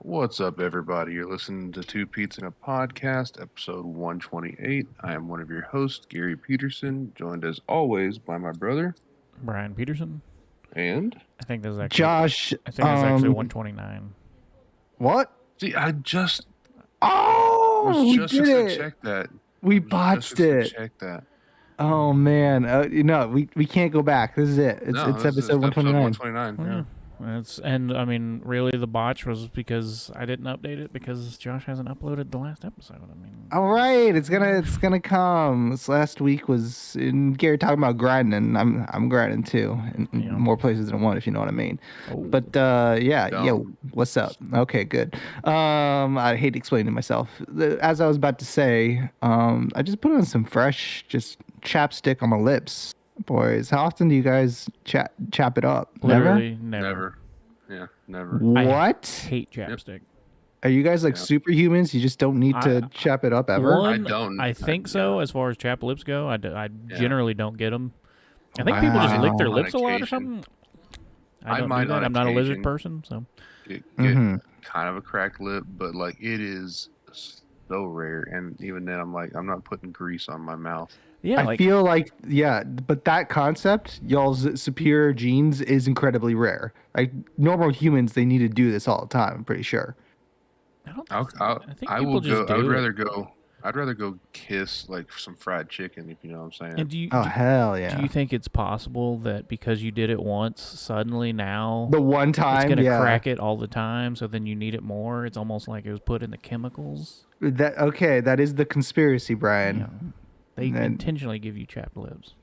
What's up, everybody? You're listening to Two Pete's in a Podcast, episode 128. I am one of your hosts, Gary Peterson, joined as always by my brother Brian Peterson. and. I think this is actually. Josh, I think it's actually 129. what? See, I just Oh, we was just did to it. check that. We Was just botched to it. check that. Oh man, we can't go back. This is it. It's No, this is episode 129. 129. Yeah. I mean, really, the botch was because I didn't update it because Josh hasn't uploaded the last episode. I mean, All right, it's gonna come. This last week was in Gary talking about grinding. I'm grinding too, in more places than one, if you know what I mean. Oh. But what's up? Okay, good. I hate explaining myself. As I was about to say, I just put on some fresh, just chapstick on my lips. Boys, how often do you guys chap it up? literally Never. Yeah, never. What? Hate chapstick. Are you guys like superhumans? You just don't need to chap it up ever? One, I don't. I think so. As far as chap lips go, I Yeah. generally don't get them. I think people just lick their On lips a lot or occasion. something. I I don't might do that. on I'm not a lizard occasion. person, so Get Mhm. kind of a cracked lip, but like it is so rare. And even then, I'm not putting grease on my mouth. yeah. I feel like, but that concept, y'all's superior genes, is incredibly rare. Like normal humans, they need to do this all the time. I'm pretty sure. I don't. I think I people will just go. I would do it. rather go. I'd rather go kiss like some fried chicken, if you know what I'm saying. And do you? Oh hell yeah! Do you think it's possible that because you did it once, suddenly now The one it's time, going to yeah. crack it all the time, so then you need it more? It's almost like it was put in the chemicals. That is the conspiracy, Brian. Yeah. They And- intentionally give you chapped lips.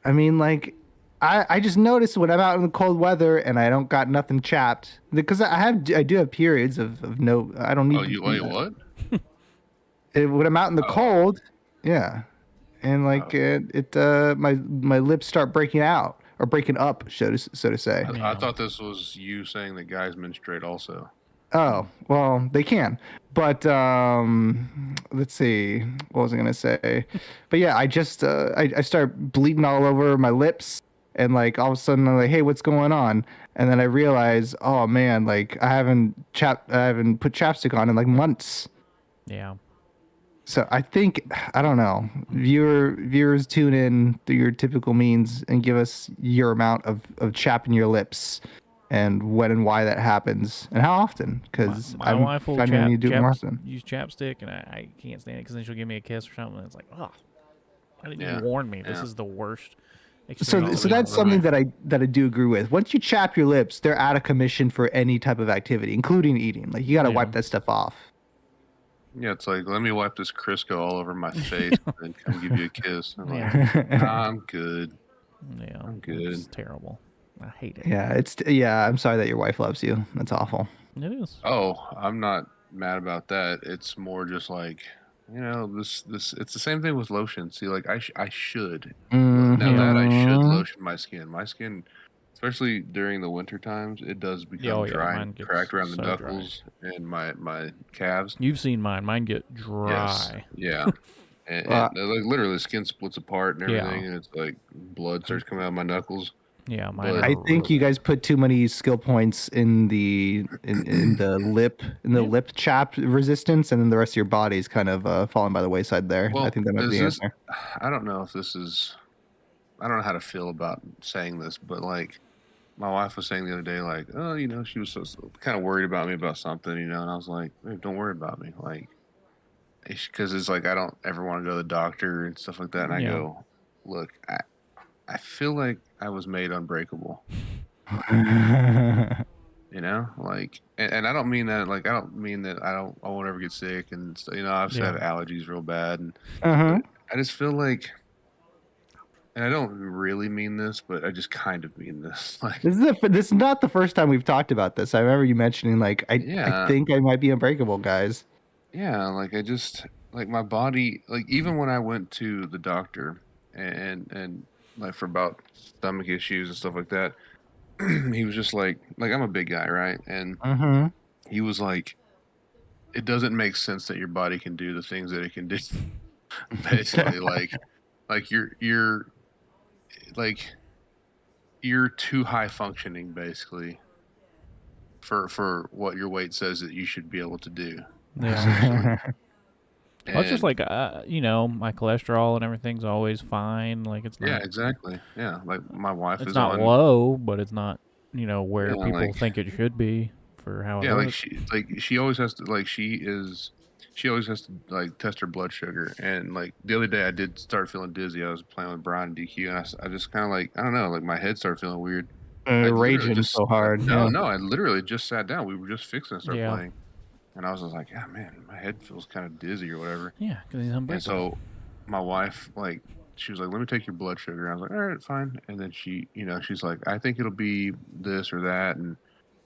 I mean, like, I just noticed when I'm out in the cold weather and I don't got nothing chapped because I do have periods of no. I don't need. Oh, you wait, what? When I'm out in the cold, yeah, and like my lips start breaking out or breaking up, so to say. I thought this was you saying that guys menstruate also. Oh well, they can, but let's see, what was I gonna say? But yeah, I just I start bleeding all over my lips, and like all of a sudden I'm like, hey, what's going on? And then I realize, oh man, like I haven't put chapstick on in like months. Yeah. So I think, I don't know, viewers tune in through your typical means and give us your amount of chapping your lips and when and why that happens and how often, because My wife will finding I need to do it more often. use chapstick, and I can't stand it because then she'll give me a kiss or something, and it's like, oh, why didn't Yeah. you warn me? This Yeah. is the worst So experience. that's something that I do agree with. Once you chap your lips, they're out of commission for any type of activity, including eating. Like you got to wipe that stuff off. Yeah, it's like let me wipe this Crisco all over my face and then come give you a kiss. I'm like, Yeah. nah, I'm good. Yeah, I'm good. It's terrible. I hate it. Yeah, I'm sorry that your wife loves you. That's awful. It is. Oh, I'm not mad about that. It's more just like, this it's the same thing with lotion. See, like I should. Now that I should Mhm. lotion my skin. My skin, especially during the winter times, it does become dry mine and gets cracked around the so dry. knuckles and my calves. You've seen mine. Mine get dry. Yes. Yeah. And like literally the skin splits apart and Yeah. everything, and it's like blood starts coming out of my knuckles. Yeah, mine. But- I think you guys put too many skill points in the lip chap resistance, and then the rest of your body is kind of falling by the wayside there. Well, I think that might be the answer. I don't know if this is. I don't know how to feel about saying this, but like, my wife was saying the other day, like, oh, she was so kind of worried about me about something, and I was like, "Babe, don't worry about me, like, because it's like I don't ever want to go to the doctor and stuff like that, and I Yeah. go, look, I feel like I was made unbreakable. Like, and I don't mean that, like, I don't mean that I won't ever get sick, and I obviously have allergies real bad, and Uh-huh. I just feel like, and I don't really mean this, but I just kind of mean this, like, This is not the first time we've talked about this. I remember you mentioning like I Yeah. think I might be unbreakable, guys. yeah, like I just like my body, like even when I went to the doctor and like for about stomach issues and stuff like that, he was just like I'm a big guy, right? And Mm-hmm. he was like, it doesn't make sense that your body can do the things that it can do. Basically, like you're like you're too high functioning, basically, for what your weight says that you should be able to do. Yeah. Well, it's just And like my cholesterol and everything's always fine. Like it's yeah, not exactly. Yeah, like my wife it's is not on. low, but it's not where Yeah, people like think it should be for how it yeah, looks. she always has to she always has to like test her blood sugar. And like the other day, I did start feeling dizzy. I was playing with Brian and DQ, and I just kind of like I don't know, like my head started feeling weird. I literally Raging just so hard. no, Yeah. no, I literally just sat down. We were just fixing to start Yeah. playing, and I was just like, yeah, man, my head feels kind of dizzy or whatever. Yeah, because he's And unbreakable. so my wife, like, she was like, let me take your blood sugar. I was like, all right, fine. And then she's like, I think it'll be this or that. And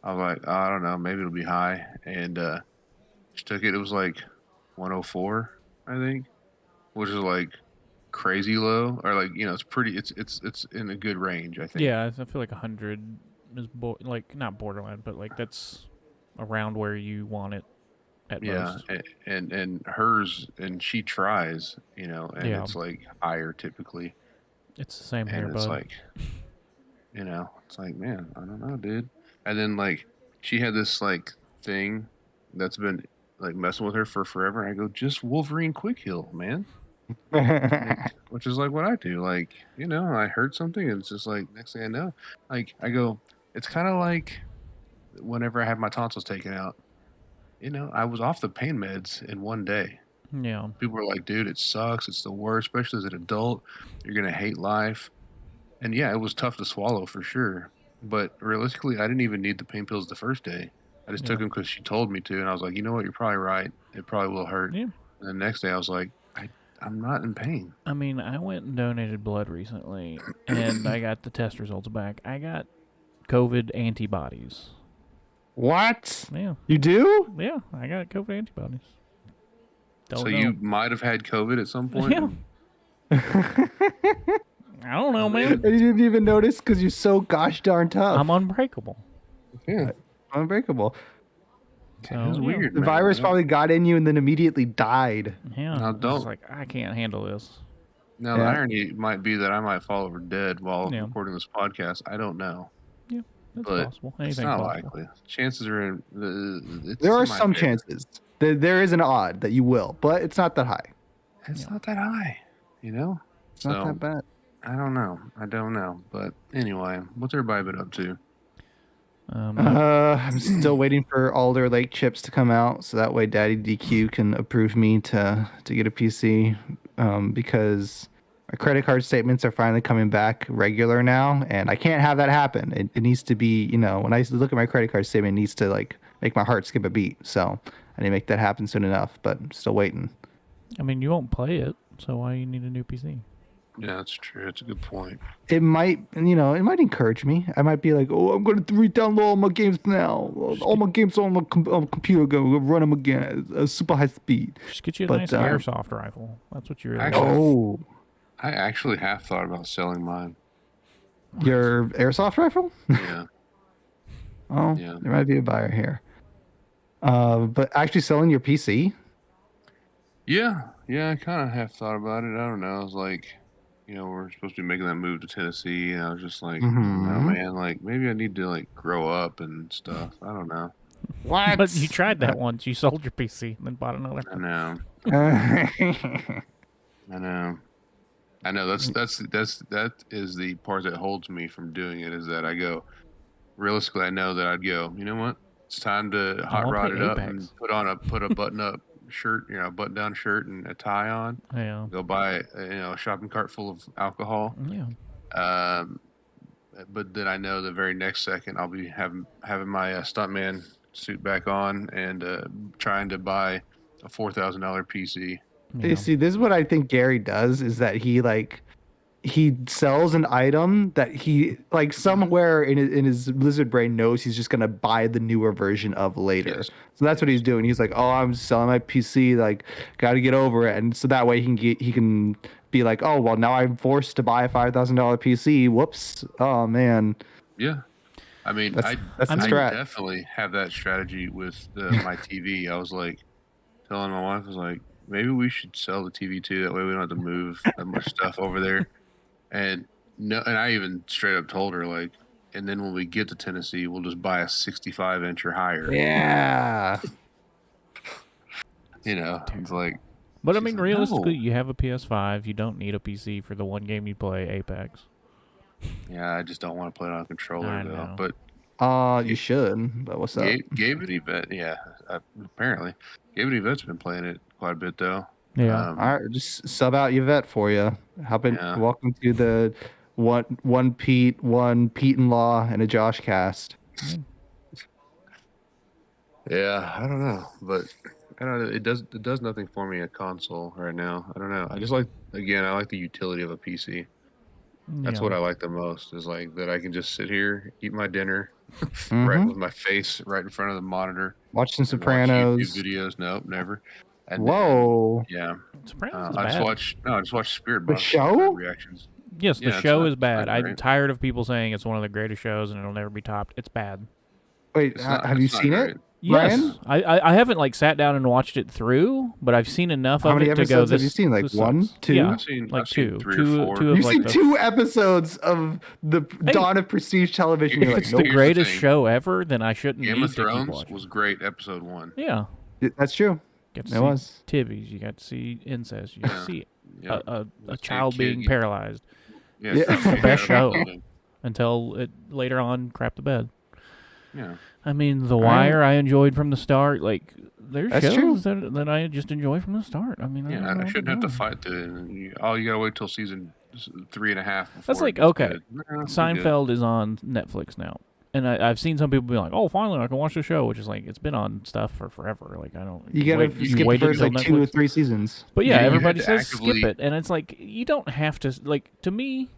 I was like, oh, I don't know, maybe it'll be high. And she took it. It was like 104, I think, which is like crazy low, or like it's pretty. It's in a good range, I think. Yeah, I feel like 100 is like not borderline, but like that's around where you want it at Yeah, most. and hers, and she tries, and Yeah. it's like higher typically, It's the same here, and it's bud. like, it's like, man, I don't know, dude. And then like she had this like thing that's been like messing with her for forever. I go, just Wolverine Quick Heal, man. Like, which is like what I do. Like, I heard something, and it's just like next thing I know, like I go, it's kind of like whenever I had my tonsils taken out. I was off the pain meds in one day. Yeah. People were like, dude, it sucks. It's the worst, especially as an adult. You're going to hate life. And yeah, it was tough to swallow for sure. But realistically, I didn't even need the pain pills the first day. I just took Yeah. them because she told me to. And I was like, you know what? You're probably right. It probably will hurt. Yeah. And the next day, I was like, I'm not in pain. I mean, I went and donated blood recently, and I got the test results back. I got COVID antibodies. What? Yeah. You do? Yeah, I got COVID antibodies. Don't So know. you might have had COVID at some point? Yeah. I don't know, man. You didn't even notice because you're so gosh darn tough. I'm unbreakable. Yeah. Unbreakable. So, It was yeah. weird. The man. virus probably got in you and then immediately died. Yeah. Now, It's don't- like I can't handle this. Now, the Yeah. irony might be that I might fall over dead while Yeah. recording this podcast. I don't know. That's But possible. It's Anything's not possible. likely. Chances are in. It's There are in my some favor. chances. There is an odd that you will, but it's not that high. It's not that high, It's not that bad. I don't know. But anyway, what's everybody been up to? I'm still waiting for Alder Lake chips to come out, so that way Daddy DQ can approve me to get a PC. Because my credit card statements are finally coming back regular now, and I can't have that happen. It needs to be, when I look at my credit card statement, it needs to like make my heart skip a beat. So I need to make that happen soon enough, but I'm still waiting. I mean, you won't play it, so why you need a new PC? Yeah, that's true. It's a good point. It might, it might encourage me. I might be like, oh, I'm going to re-download all my games now. All my games on my computer, going to run them again at super high speed. Just get you a But, nice airsoft rifle. That's what you really Actually- want. Oh, I actually have thought about selling mine. your airsoft rifle? Yeah. Oh, Yeah. there might be a buyer here. But actually selling your PC? Yeah. I kind of have thought about it. I don't know. I was like, we're supposed to be making that move to Tennessee, and I was just like, I don't know, Mhm. man. Like, maybe I need to like grow up and stuff. I don't know. What? But you tried that once. You sold your PC and then bought another. I know. That is the part that holds me from doing it, is that I go, realistically, I know that I'd go, you know what? It's time to hot I'll rod play it up Apex. and put a button up shirt, a button down shirt and a tie on. Yeah. Go buy a shopping cart full of alcohol. Yeah. But then I know the very next second I'll be having my stuntman suit back on and trying to buy a $4,000 PC. Yeah. See, this is what I think Gary does, is that he sells an item that he like somewhere in his lizard brain knows he's just gonna buy the newer version of later. Yes. So that's what he's doing. He's like, oh, I'm selling my PC, like, got to get over it, and so that way he can be like, oh, well, now I'm forced to buy a $5,000 PC. Whoops. Oh man, Yeah. I mean, that's the I strat. definitely have that strategy with my TV. I was like telling my wife, I was like, maybe we should sell the TV too. That way we don't have to move that much stuff over there. And I even straight up told her, like, and then when we get to Tennessee, we'll just buy a 65-inch or higher. Yeah. You know, it's like. But I She's mean, like, realistically, "No." you have a PS5. You don't need a PC for the one game you play, Apex. Yeah, I just don't want to play it on a controller I though. know. But You should. But what's up? Gabe and Yvette, yeah, apparently, Gabe and Yvette's been playing it quite a bit though. Yeah. All right, just sub out Yvette for you. Yeah. Welcome to the one Pete in law, and a Josh cast. Yeah, I don't know, but I don't know. It does nothing for me at console right now. I don't know. I just like I like the utility of a PC. That's Yeah. what I like the most. Is like that I can just sit here, eat my dinner, Mhm. right with my face right in front of the monitor. Watch some and watch Sopranos. YouTube videos. Nope, never. And Whoa. yeah, Sopranos is I bad. just watch Spirit The Box show? reactions. Yes, the Yeah, it's show not- is it's not bad. I'm great. tired of people saying it's one of the greatest shows and it'll never be topped. It's bad. Wait, It's not- have you it's not seen great. it? Yes, Ryan? I haven't like sat down and watched it through, but I've seen enough How of many it to go. episodes have This you seen? Like this one, sucks. two? Yeah, I've seen like seen two, 3 or two, 4. two of You've like seen the, 2 episodes of the dawn of prestige television. If You're it's like, the nope. Here's the greatest thing. show ever, then I shouldn't Game need of to keep Thrones watching. was great. Episode 1. Yeah, That's true. get to It see was. tibbies. You got to see incest. You got Yeah. to see Yeah, a see a child kid being get- paralyzed yeah, Yeah. it's The best show. Yeah. until it later on crap the bed. Yeah. I mean, The Wire I enjoyed from the start. Like, there's That's true. shows that I just enjoy from the start. I mean, I don't know I what shouldn't to have to do. fight you gotta wait till season 3.5. That's before it like, gets okay, good. Nah, we're good. Seinfeld is on Netflix now. And I've seen some people be like, "Oh, finally, I can watch the show," which is like it's been on stuff for forever. Like I don't. You gotta skip the waited first till like 2 or Netflix? 3 seasons. But Yeah, yeah, you had everybody to says actively- skip it, and it's like you don't have to. Like to me,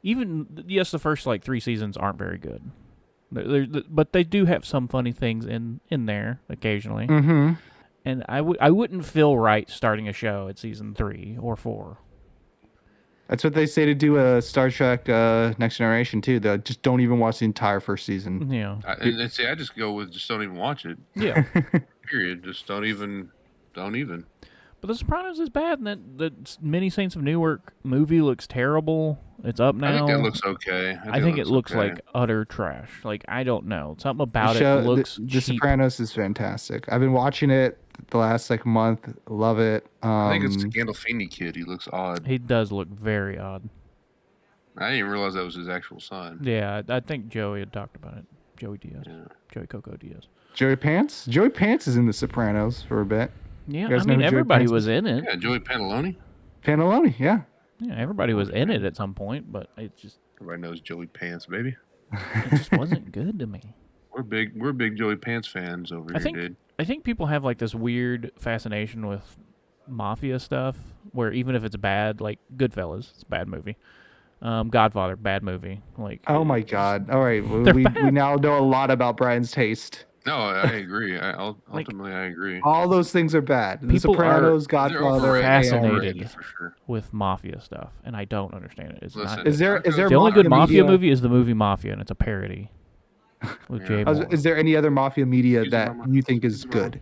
even yes, the first like 3 seasons aren't very good. But they do have some funny things in there occasionally, Mm-hmm. and I wouldn't feel right starting a show at season 3 or 4. That's what they say to do a Star Trek Next Generation too. They just don't even watch the entire first season. Yeah, And see, I just go with just don't even watch it. yeah. Period. Just don't even. But The Sopranos is bad, and that Many Saints of Newark movie looks terrible. It's up now. I think that looks okay. I think it looks okay. like utter trash. Like I don't know, something about The show- it looks the cheap. Sopranos is fantastic. I've been watching it the last like month. Love it. I think it's the Gandolfini kid. He looks odd. He does look very odd. I didn't even realize that was his actual son. Yeah, I think Joey had talked about it. Joey Diaz, Yeah. Joey Coco Diaz. Joey Pants. Joey Pants is in the Sopranos for a bit. Yeah, guys I know mean who Joey everybody Pants was in it. Yeah, Joey Pantalone. Pantalone, yeah. Yeah, everybody was in it at some point, but it just Everybody knows Joey Pants, baby. wasn't good to me. We're big Joey Pants fans over here, dude. I think people have like this weird fascination with mafia stuff, where even if it's bad, like Goodfellas, it's a bad movie. Godfather, bad movie. Like Oh my God! All right, They're we bad. now know a lot about Brian's taste. No, I agree. Ultimately, I agree. All those things are bad. The People Sopranos, They're Godfather, overrated. fascinated. For sure. with mafia stuff, and I don't understand it. It's Listen, not. Is there The only good mafia media- movie is the movie Mafia, and it's a parody with Yeah. Jay Is, Moore. is there any other mafia media He's that a mama. you think is He's a mama. good?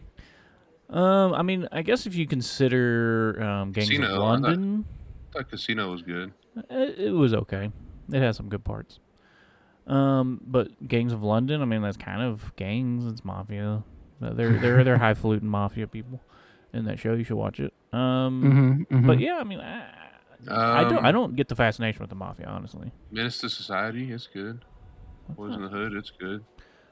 I mean, I guess if you consider Gangs Casino, of I thought- London, I thought Casino was good. it was okay. It has some good parts. But Gangs of London, I mean, that's kind of gangs. It's mafia. They're highfalutin mafia people in that show. You should watch it. But yeah, I mean, I don't get the fascination with the mafia, honestly. Menace to Society, it's good. Boys in the Hood, it's good.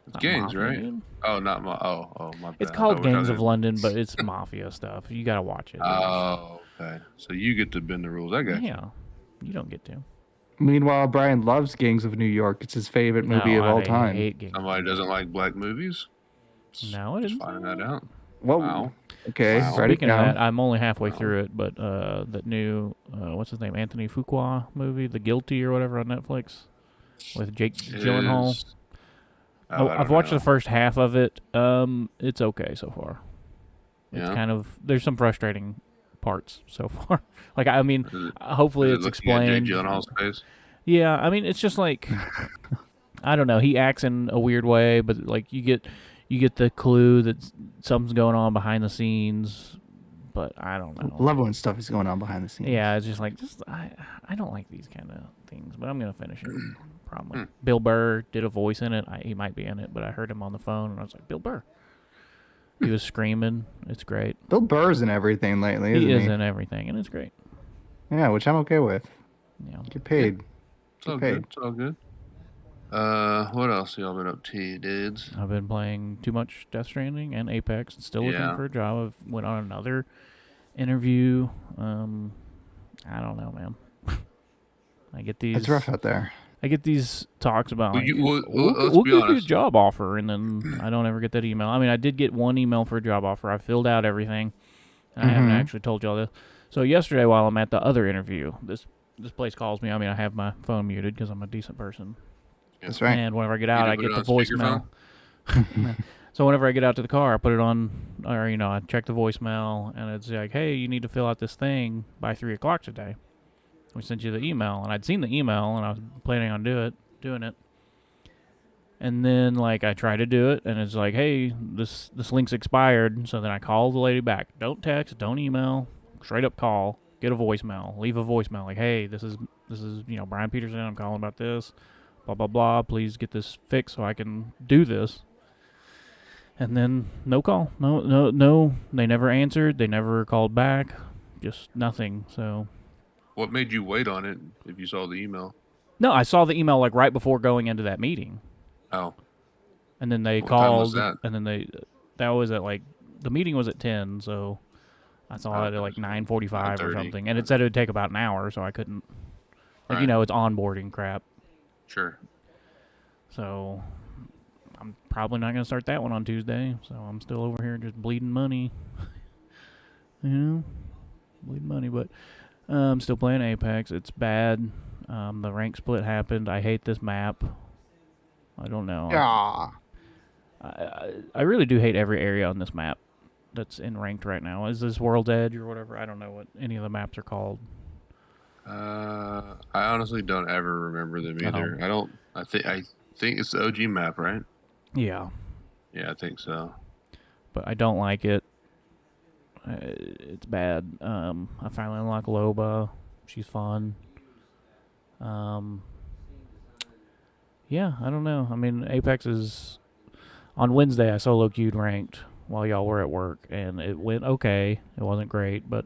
It's Not gangs, mafia, right? dude. Oh, not my. Oh, my bad. It's I called thought we were Gangs of talking- London, but it's mafia stuff. You gotta watch it. Oh, okay. So you get to bend the rules. I got you. Yeah, you don't get to. Meanwhile, Brian loves Gangs of New York. It's his favorite movie of all I time. hate Gangs. Somebody doesn't like black movies. No, I Just didn't. finding that out. Whoa. Wow. Okay, Wow. write it Speaking of down. that, I'm only halfway through it, but that new what's his name, Anthony Fuqua movie, The Guilty or whatever on Netflix, with Jake Gyllenhaal. Is- I don't I've watched know. the first half of it. It's okay so far. It's Yeah? kind of there's some frustrating parts so far. Like I mean, Is it- hopefully is it it's looking at explained. Jake Gyllenhaal's face. Yeah, I mean it's just like I don't know. He acts in a weird way, but like you get the clue that something's going on behind the scenes. But I don't know. Love when stuff is going on behind the scenes. Yeah, it's just like I don't like these kind of things, but I'm gonna finish it. probably. Hmm. Bill Burr did a voice in it. He might be in it, but I heard him on the phone, and I was like, Bill Burr. He was screaming. It's great. Bill Burr's in everything lately, isn't He he? is in everything, and it's great. Yeah, which I'm okay with. Yeah. Get paid. It's all Get paid. good. It's all good. What else y'all been up to, dudes? I've been playing too much Death Stranding and Apex, and still looking Yeah. for a job. I went on another interview. I don't know, man. I get these. It's rough out there. I get these talks about Well, like, let's we'll be give you a honest. job offer, and then I don't ever get that email. I mean, I did get one email for a job offer. I filled out everything, and I haven't Mhm. actually told y'all this. So yesterday, while I'm at the other interview, this place calls me. I mean, I have my phone muted because I'm a decent person. That's right. And whenever I get out, You I put get it the on voicemail. So whenever I get out to the car, I put it on, or I check the voicemail, and it's like, "Hey, you need to fill out this thing by 3:00 today." We sent you the email, and I'd seen the email, and I was planning on doing it. And then like I try to do it, and it's like, "Hey, this link's expired." So then I call the lady back. Don't text, don't email, straight up call, get a voicemail, leave a voicemail like, "Hey, this is Brian Peterson. I'm calling about this. Blah blah blah. Please get this fixed so I can do this." And then no call, no. They never answered. They never called back. Just nothing. So What made you wait on it if you saw the email? no, I saw the email like right before going into that meeting, Oh, and then they What time was called, that? and then that was at like the meeting was at 10, so I saw it at like 9:45 or 9:30. something, and it said it would take about an hour, so I couldn't. Like Right. it's onboarding crap, sure. so I'm probably not gonna start that one on Tuesday. So I'm still over here just bleeding money. Bleeding money, but I'm still playing Apex. It's bad. The rank split happened. I hate this map. I don't know. Yeah. I really do hate every area on this map that's in ranked right now. Is this World's Edge or whatever? I don't know what any of the maps are called. I honestly don't ever remember them either. I think it's the OG map, right? Yeah, Yeah, I think so. but I don't like it. It's bad. I finally unlocked Loba. She's fun. Yeah, I don't know. I mean, Apex is on Wednesday. I solo queued ranked while y'all were at work, and it went okay. It wasn't great, but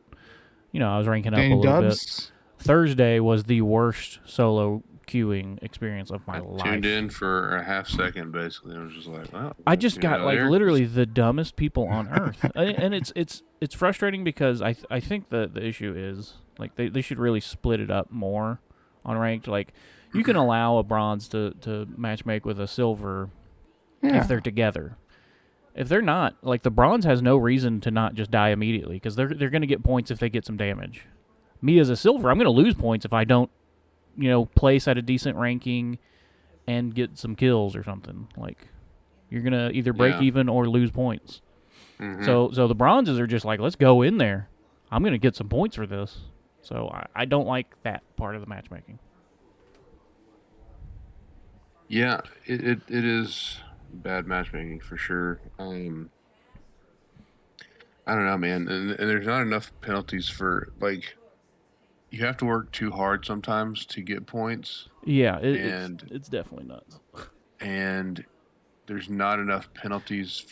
I was ranking up a Danny little bit. Dubs. Thursday was the worst solo queuing experience of my I life. tuned in for a half second, basically. I was just like, "Well, I just you got know, like there." literally the dumbest people on earth, and it's frustrating because I think the issue is like they should really split it up more on ranked. Like you can allow a bronze to matchmake with a silver Yeah. if they're together. If they're not, like the bronze has no reason to not just die immediately because they're going to get points if they get some damage. Me as a silver, I'm going to lose points if I don't, place at a decent ranking and get some kills or something. Like you're going to either break Yeah. even or lose points. Mhm. So the bronzes are just like, let's go in there. I'm going to get some points for this. So I don't like that part of the matchmaking. Yeah, it is bad matchmaking for sure. I don't know, man, and there's not enough penalties for like. You have to work too hard sometimes to get points, Yeah, And- it's definitely nuts. and there's not enough penalties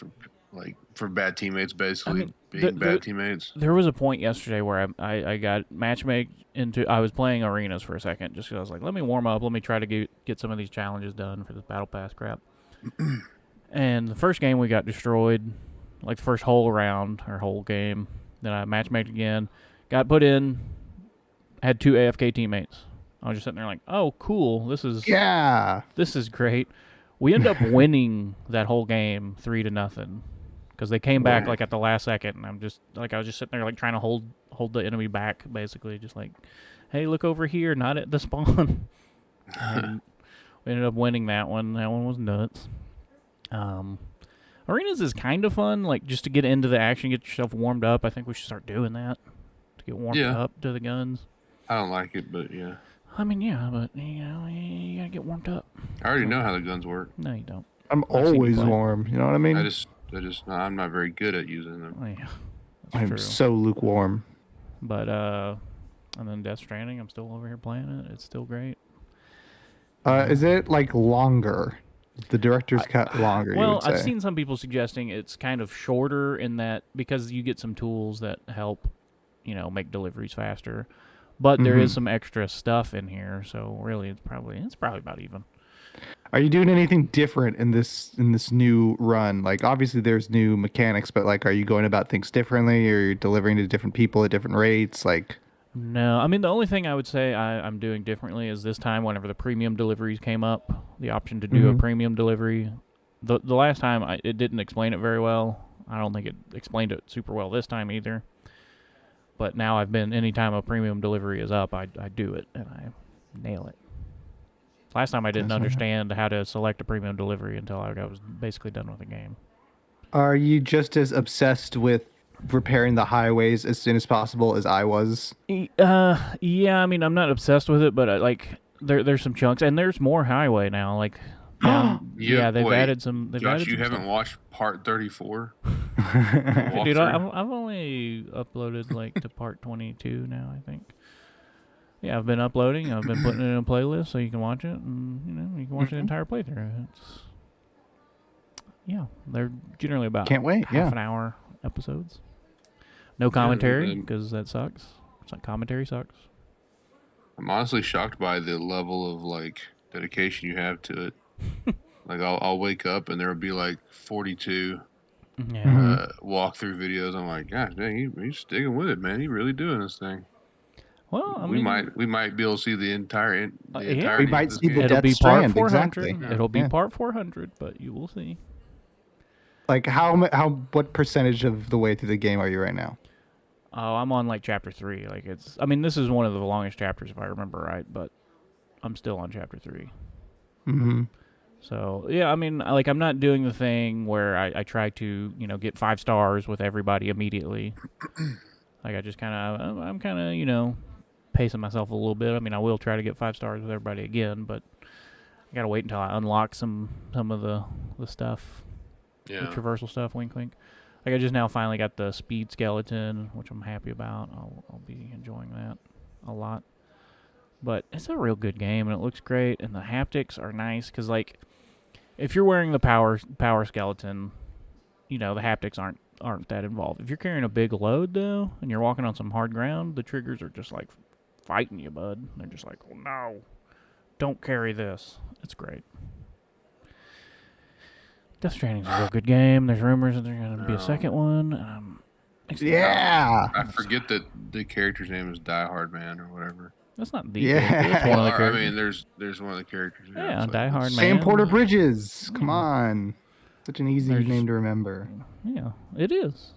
for bad teammates, basically mean, being bad teammates. There was a point yesterday where I got matchmake into. I was playing arenas for a second just because I was like, let me warm up. Let me try to get some of these challenges done for this battle pass crap. And the first game we got destroyed, like the first whole round or whole game. Then I matchmaked again, got put in, had 2 AFK teammates. I was just sitting there like, oh, cool. This is great. We end up winning that whole game 3-0 because they came back like at the last second, and I'm just like I was just sitting there like trying to hold the enemy back, basically, just like, hey, look over here, not at the spawn. And we ended up winning that one. That one was nuts. Arenas is kind of fun, like just to get into the action, get yourself warmed up. I think we should start doing that to get warmed Yeah. up to the guns. I don't like it, but yeah, I mean, yeah, but you gotta get warmed up. I already know how the guns work. No, you don't. I'm I've seen you always play. warm. You know what I mean? I'm not very good at using them. Oh, yeah, that's I'm true. so lukewarm. But and then Death Stranding, I'm still over here playing it. It's still great. Is it like longer? The director's cut longer, you Well, would say. I've seen some people suggesting it's kind of shorter in that because you get some tools that help, make deliveries faster. But there is some extra stuff in here, so really it's probably about even. Are you doing anything different in this new run? Like obviously there's new mechanics, but like are you going about things differently, or you're delivering to different people at different rates? Like No, I mean the only thing I would say I'm doing differently is this time whenever the premium deliveries came up, the option to do a premium delivery. The last time it didn't explain it very well. I don't think it explained it super well this time either. But now anytime a premium delivery is up, I do it and I nail it. Last time I didn't understand how to select a premium delivery until I was basically done with the game. are you just as obsessed with repairing the highways as soon as possible as I was? Yeah, I mean, I'm not obsessed with it, but there's some chunks, and there's more highway now. Like, yeah, they've added some. Josh, you haven't watched part 34? Dude, I've only uploaded to part 22 now, I think. Yeah, I've been uploading. I've been putting it in a playlist so you can watch it, and you can watch the entire playthrough. They're generally about Can't wait. half an hour episodes. No commentary because that sucks. It's like commentary sucks. I'm honestly shocked by the level of dedication you have to it. I'll wake up and there will be 42 walkthrough videos. I'm like, gosh, dang, he's sticking with it, man. He's really doing this thing. Well, we might be able to see the entire. We might see the It'll Death be Strand, part 400. exactly. It'll be part 400, but you will see. Like what percentage of the way through the game are you right now? Oh, I'm on chapter 3. This is one of the longest chapters if I remember right, but I'm still on chapter 3. Mm-hmm. So yeah, I'm not doing the thing where I try to get 5 stars with everybody immediately. I just I'm kind of pacing myself a little bit. I will try to get 5 stars with everybody again, but I gotta wait until I unlock some of the stuff, the traversal stuff. Wink, wink. I just now finally got the speed skeleton, which I'm happy about. I'll be enjoying that a lot. But it's a real good game, and it looks great, and the haptics are nice because if you're wearing the power skeleton, the haptics aren't that involved. If you're carrying a big load though, and you're walking on some hard ground, the triggers are just fighting you, bud. They're just oh no, don't carry this. It's great. Death Stranding's a real good game. There's rumors that there's going to be a second one. Yeah. I forget that the character's name is Die Hard Man or whatever. That's not the character. It's one of the characters. There's one of the characters. Yeah, Die Hard Man. Sam Porter Bridges. Come on. Such an easy name to remember. Yeah, it is.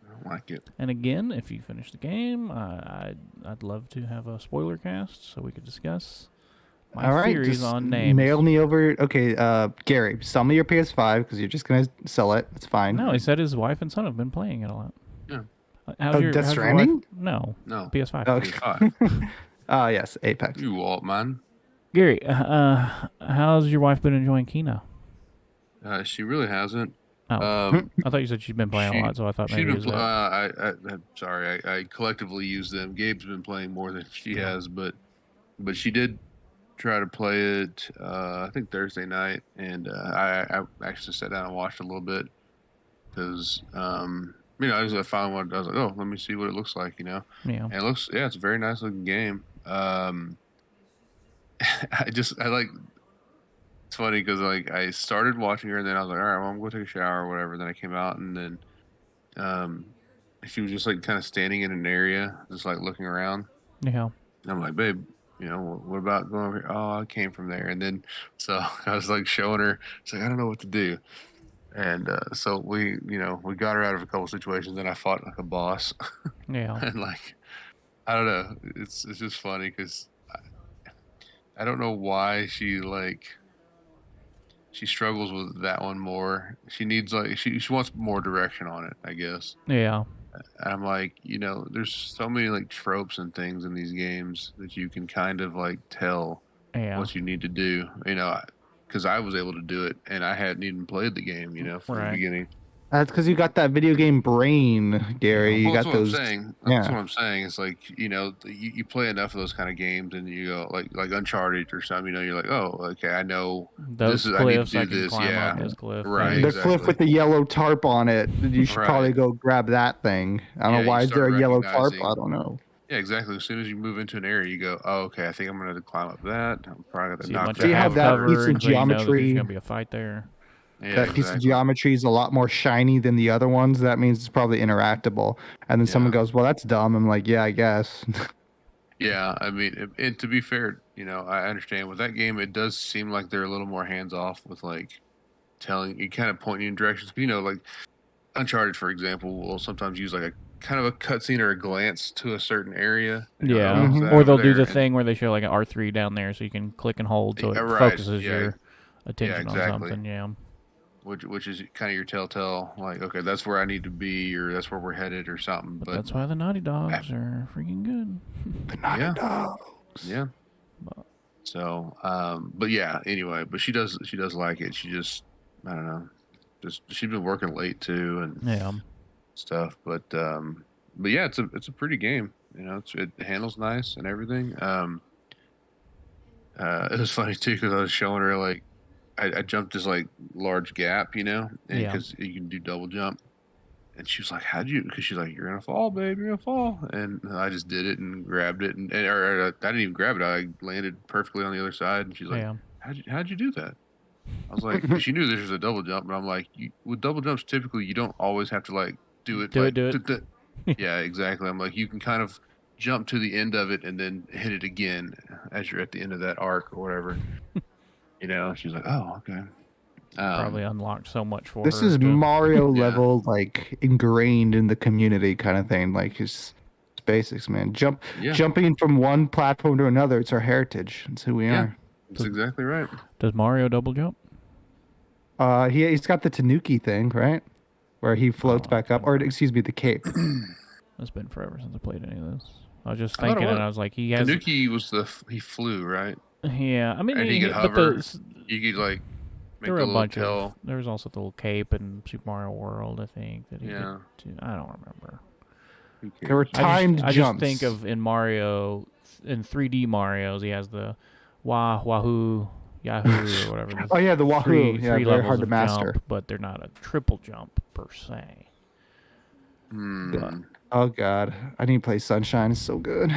I don't like it. And again, if you finish the game, I'd love to have a spoiler cast so we could discuss my theories on names. Mail me over. Okay, Gary, sell me your PS5 because you're just going to sell it. It's fine. No, he said his wife and son have been playing it a lot. Yeah. Death Stranding? No, PS5. Oh, PS5. Yes, Apex. You Walt, man. Gary, how's your wife been enjoying Kena? She really hasn't. Oh, I thought you said she'd been playing a lot, so I thought maybe it was that. I'm sorry. I collectively use them. Gabe's been playing more than she has, but she did try to play it. I think Thursday night, and I actually sat down and watched a little bit because I finally wanted. I was like, oh, let me see what it looks like, Yeah. And it looks, it's a very nice looking game. It's funny because I started watching her and then I was like, all right, well, I'm going to take a shower or whatever. Then I came out and then she was just kind of standing in an area, just looking around. Yeah. And I'm like, babe, what about going over here? Oh, I came from there. And then so I was showing her. She's like, I don't know what to do. And so we got her out of a couple situations and I fought like a boss. Yeah. And I don't know. It's just funny because I don't know why she struggles with that one more. She needs she wants more direction on it, I guess. Yeah. And I'm like, there's so many tropes and things in these games that you can kind of tell what you need to do. Because I was able to do it and I hadn't even played the game, from the beginning. That's because you got that video game brain, Gary. You Well, that's got what I'm those. saying. That's Yeah. what I'm saying. It's like, you play enough of those kind of games, and you go like Uncharted or something. You're like, oh, okay, I know Those I need to cliffs, do I can this. climb Yeah, up this cliff. right. thing. The cliff Exactly. with the yellow tarp on it. You should probably Right. go grab that thing. I don't Yeah, know you why is there start a yellow tarp. recognizing. I don't know. Yeah, exactly. As soon as you move into an area, you go, oh, okay, I think I'm gonna climb up that. I'm probably gonna See a knock bunch that of See how half that over. piece cover, of and so you know that there's geometry- gonna be a fight there. Yeah, That piece of exactly. geometry is a lot more shiny than the other ones. That means it's probably interactable. And then someone Yeah. goes, "Well, that's dumb." I'm like, "Yeah, I guess." Yeah, I mean, and to be fair, I understand with that game, it does seem like they're a little more hands off with like telling you, kind of pointing you in directions. Like Uncharted, for example, will sometimes use like a kind of a cutscene or a glance to a certain area. Yeah, Mhm. It's that or over they'll do there, the thing where they show like an R3 down there, so you can click and hold, so it Right, focuses yeah, your attention on exactly. something. Yeah, which is kind of your telltale, like, okay, that's where I need to be, or that's where we're headed, or something. but But that's why the Naughty Dogs are freaking good. The Naughty Yeah. Dogs. yeah. But- So, but yeah. Anyway, but she does like it. She just, I don't know, just she's been working late too and Yeah, stuff. But yeah, it's a pretty game. It handles nice and everything. It was funny too because I was showing her like I jumped this like large gap, and Yeah. because you can do double jump, and she was like, "How'd you?" Because she's like, "You're gonna fall, babe. You're gonna fall." And I just did it and grabbed it, or I didn't even grab it. I landed perfectly on the other side, and she's like, yeah. How'd you do that?" I was like, 'cause she knew this was a double jump, but I'm like, with double jumps, typically you don't always have to like do it. Do like, it. Yeah, exactly. I'm like, you can kind of jump to the end of it and then hit it again as you're at the end of that arc or whatever. She's like, oh, okay. Probably unlocked so much for This her. is to- Mario Yeah. level, like ingrained in the community kind of thing. Like it's basics, man. Yeah, Jumping from one platform to another. It's our heritage. It's who we Yeah. are. that's exactly right. Does Mario double jump? He's got the Tanuki thing, right? Where he floats Oh, back up, or excuse me, the cape. It's been forever since I played any of this. I was just I thought it thinking, and was. I was like, he has. Tanuki was he flew, right? Yeah, I mean, And he could but hover. the, You could like make there were the a little bunch tail. of. There was also the little cape in Super Mario World, I think. That he Yeah. could do. I don't remember. Who There were cares? timed I just jumps. think of in Mario, in 3D Mario's, he has the Wahoo Yahoo or whatever. Oh yeah, the Wahoo. Three Yeah, very levels hard to of master. jump, but they're not a triple jump per se. Hmm. Oh god, I need to play Sunshine. It's so good.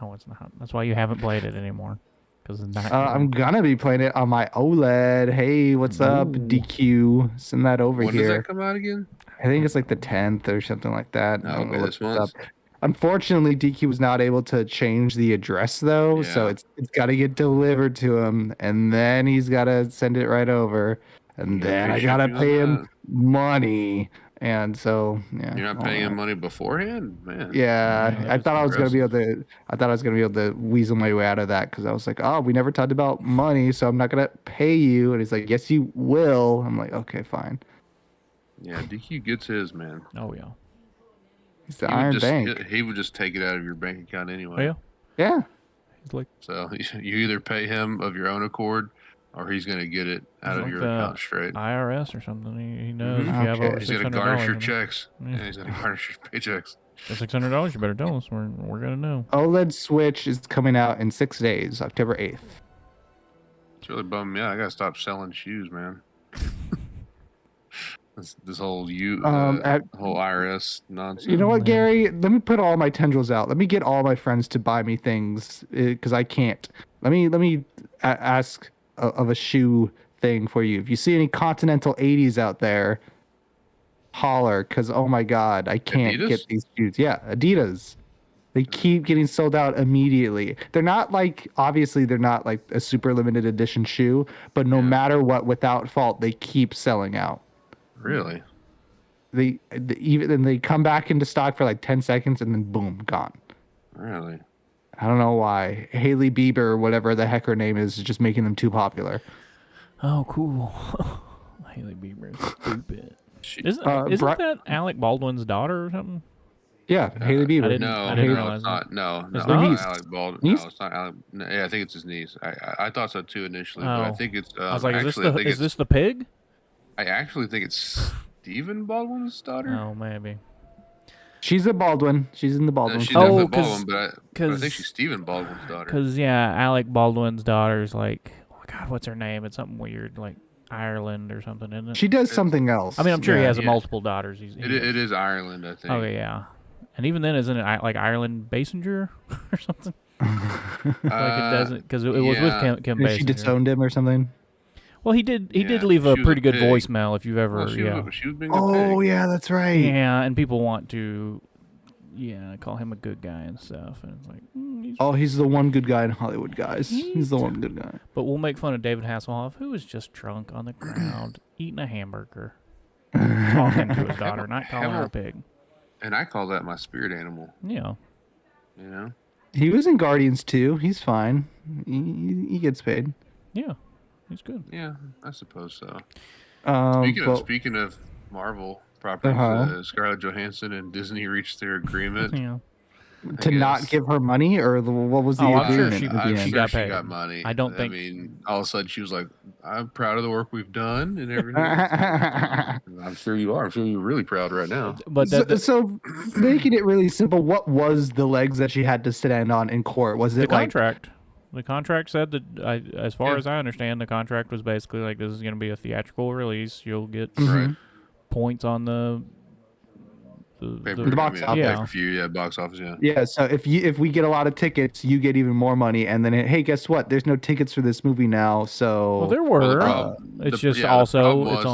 No, it's not. That's why you haven't played it anymore. Because it's not. I'm gonna be playing it on my OLED. Hey, what's up, Ooh. DQ? Send that over When does here. that come out again? I think it's like the 10th or something like that. Oh, I'm gonna okay, look this this month. up. Unfortunately, DQ was not able to change the address though, so Yeah. it's got to get delivered to him, and then he's got to send it right over, and Yeah, then I free gotta shipping on pay him that. money, and so yeah. You're not all paying that. him money beforehand, man. Yeah, Yeah, I that's thought I was gonna be able to. I thought I was gonna be able to weasel my way out of that because I was like, "Oh, we never talked about money, so I'm not gonna pay you." And he's like, "Yes, you will." I'm like, "Okay, fine." Yeah, DQ gets his, man. Oh yeah. He's the He would Iron just, Bank. He would just take it out of your bank account anyway. Oh yeah. Yeah, He's like So you either pay him of your own accord, or he's gonna get it out He's of like your the account straight. IRS or something. He knows Mhm. if you have Okay. over He's gonna $600. garnish your in it. checks. Yeah. Yeah, he's gonna garnish your paychecks. $600, you better tell us. We're gonna know. OLED Switch is coming out in 6 days, October 8th. It's really bumming me out. I gotta stop selling shoes, man. This whole whole IRS nonsense. You know what, man. Gary? Let me put all my tendrils out. Let me get all my friends to buy me things because I can't. Let me ask of a shoe thing for you. If you see any Continental 80s out there, holler because oh my god, I can't Adidas? get these shoes. Yeah, Adidas. They keep getting sold out immediately. They're not like obviously they're not like a super limited edition shoe, but no Yeah. matter what, without fault, they keep selling out. Really? They even then they come back into stock for like 10 seconds and then boom, gone. Really? I don't know why. Haley Bieber or whatever the heck her name is just making them too popular. Oh, cool. Haley Bieber is stupid. She, Isn't Bri- that Alec Baldwin's daughter or something? Yeah, Haley Bieber. I didn't- no, realize it's that. not. No, It's no, not? it's not Alec Baldwin. Niece? No, it's not Alec. No, yeah, I think it's his niece. I thought so too initially, but I Oh. think it's. I was like, actually, I think is it's, this the pig? I actually think it's Stephen Baldwin's daughter? Oh, maybe. She's a Baldwin. She's in the No, Baldwin. she's family. definitely 'cause- Baldwin, but I think 'cause- she's Stephen Baldwin's daughter. Because, yeah, Alec Baldwin's daughter's like, oh, my God, what's her name? It's something weird, like Ireland or something, isn't it? She does something else. I mean, I'm sure he Yeah. has Yeah. multiple daughters. It is Ireland, I think. Okay, yeah. And even then, isn't it like Ireland Basinger or something? Like it doesn't, because it was with yeah. Kim And she Basinger. disowned him or something. Well, he did Yeah, leave a she was pretty a good pig. voicemail if you've ever, Well, she was being a Oh pig. yeah, that's right. yeah, and people want to, call him a good guy and stuff, and it's like, Oh, he's the one good guy in Hollywood, guys. He's the one good guy. but we'll make fun of David Hasselhoff, who was just drunk on the ground eating a hamburger, talking to his daughter, not calling her a pig. And I call that my spirit animal. Yeah, You know. He was in Guardians too. He's fine. He gets paid. yeah, he's good. Yeah, I suppose so. But- Speaking of Marvel properties, Uh-huh. Scarlett Johansson and Disney reached their agreement. Yeah, to not guess. give her money, or what was the Oh, I'm sure agreement she- at the I'm end? sure got she paid. got money. I don't think- I mean, all of a sudden she was like, "I'm proud of the work we've done and everything." I'm sure you are. I'm sure you're really proud right now. but So making it really simple, what was the legs that she had to stand on in court? Was the it like contract. The contract said that, as far Yeah. as I understand, the contract was basically like, this is going to be a theatrical release. You'll get Right. points on the Paper, The box office. Yeah. Pay-per-view, yeah, box office, yeah. Yeah, so if we get a lot of tickets, you get even more money, and then hey, guess what? There's no tickets for this movie now, so Well, there Well, were. the It's just the also problem it's was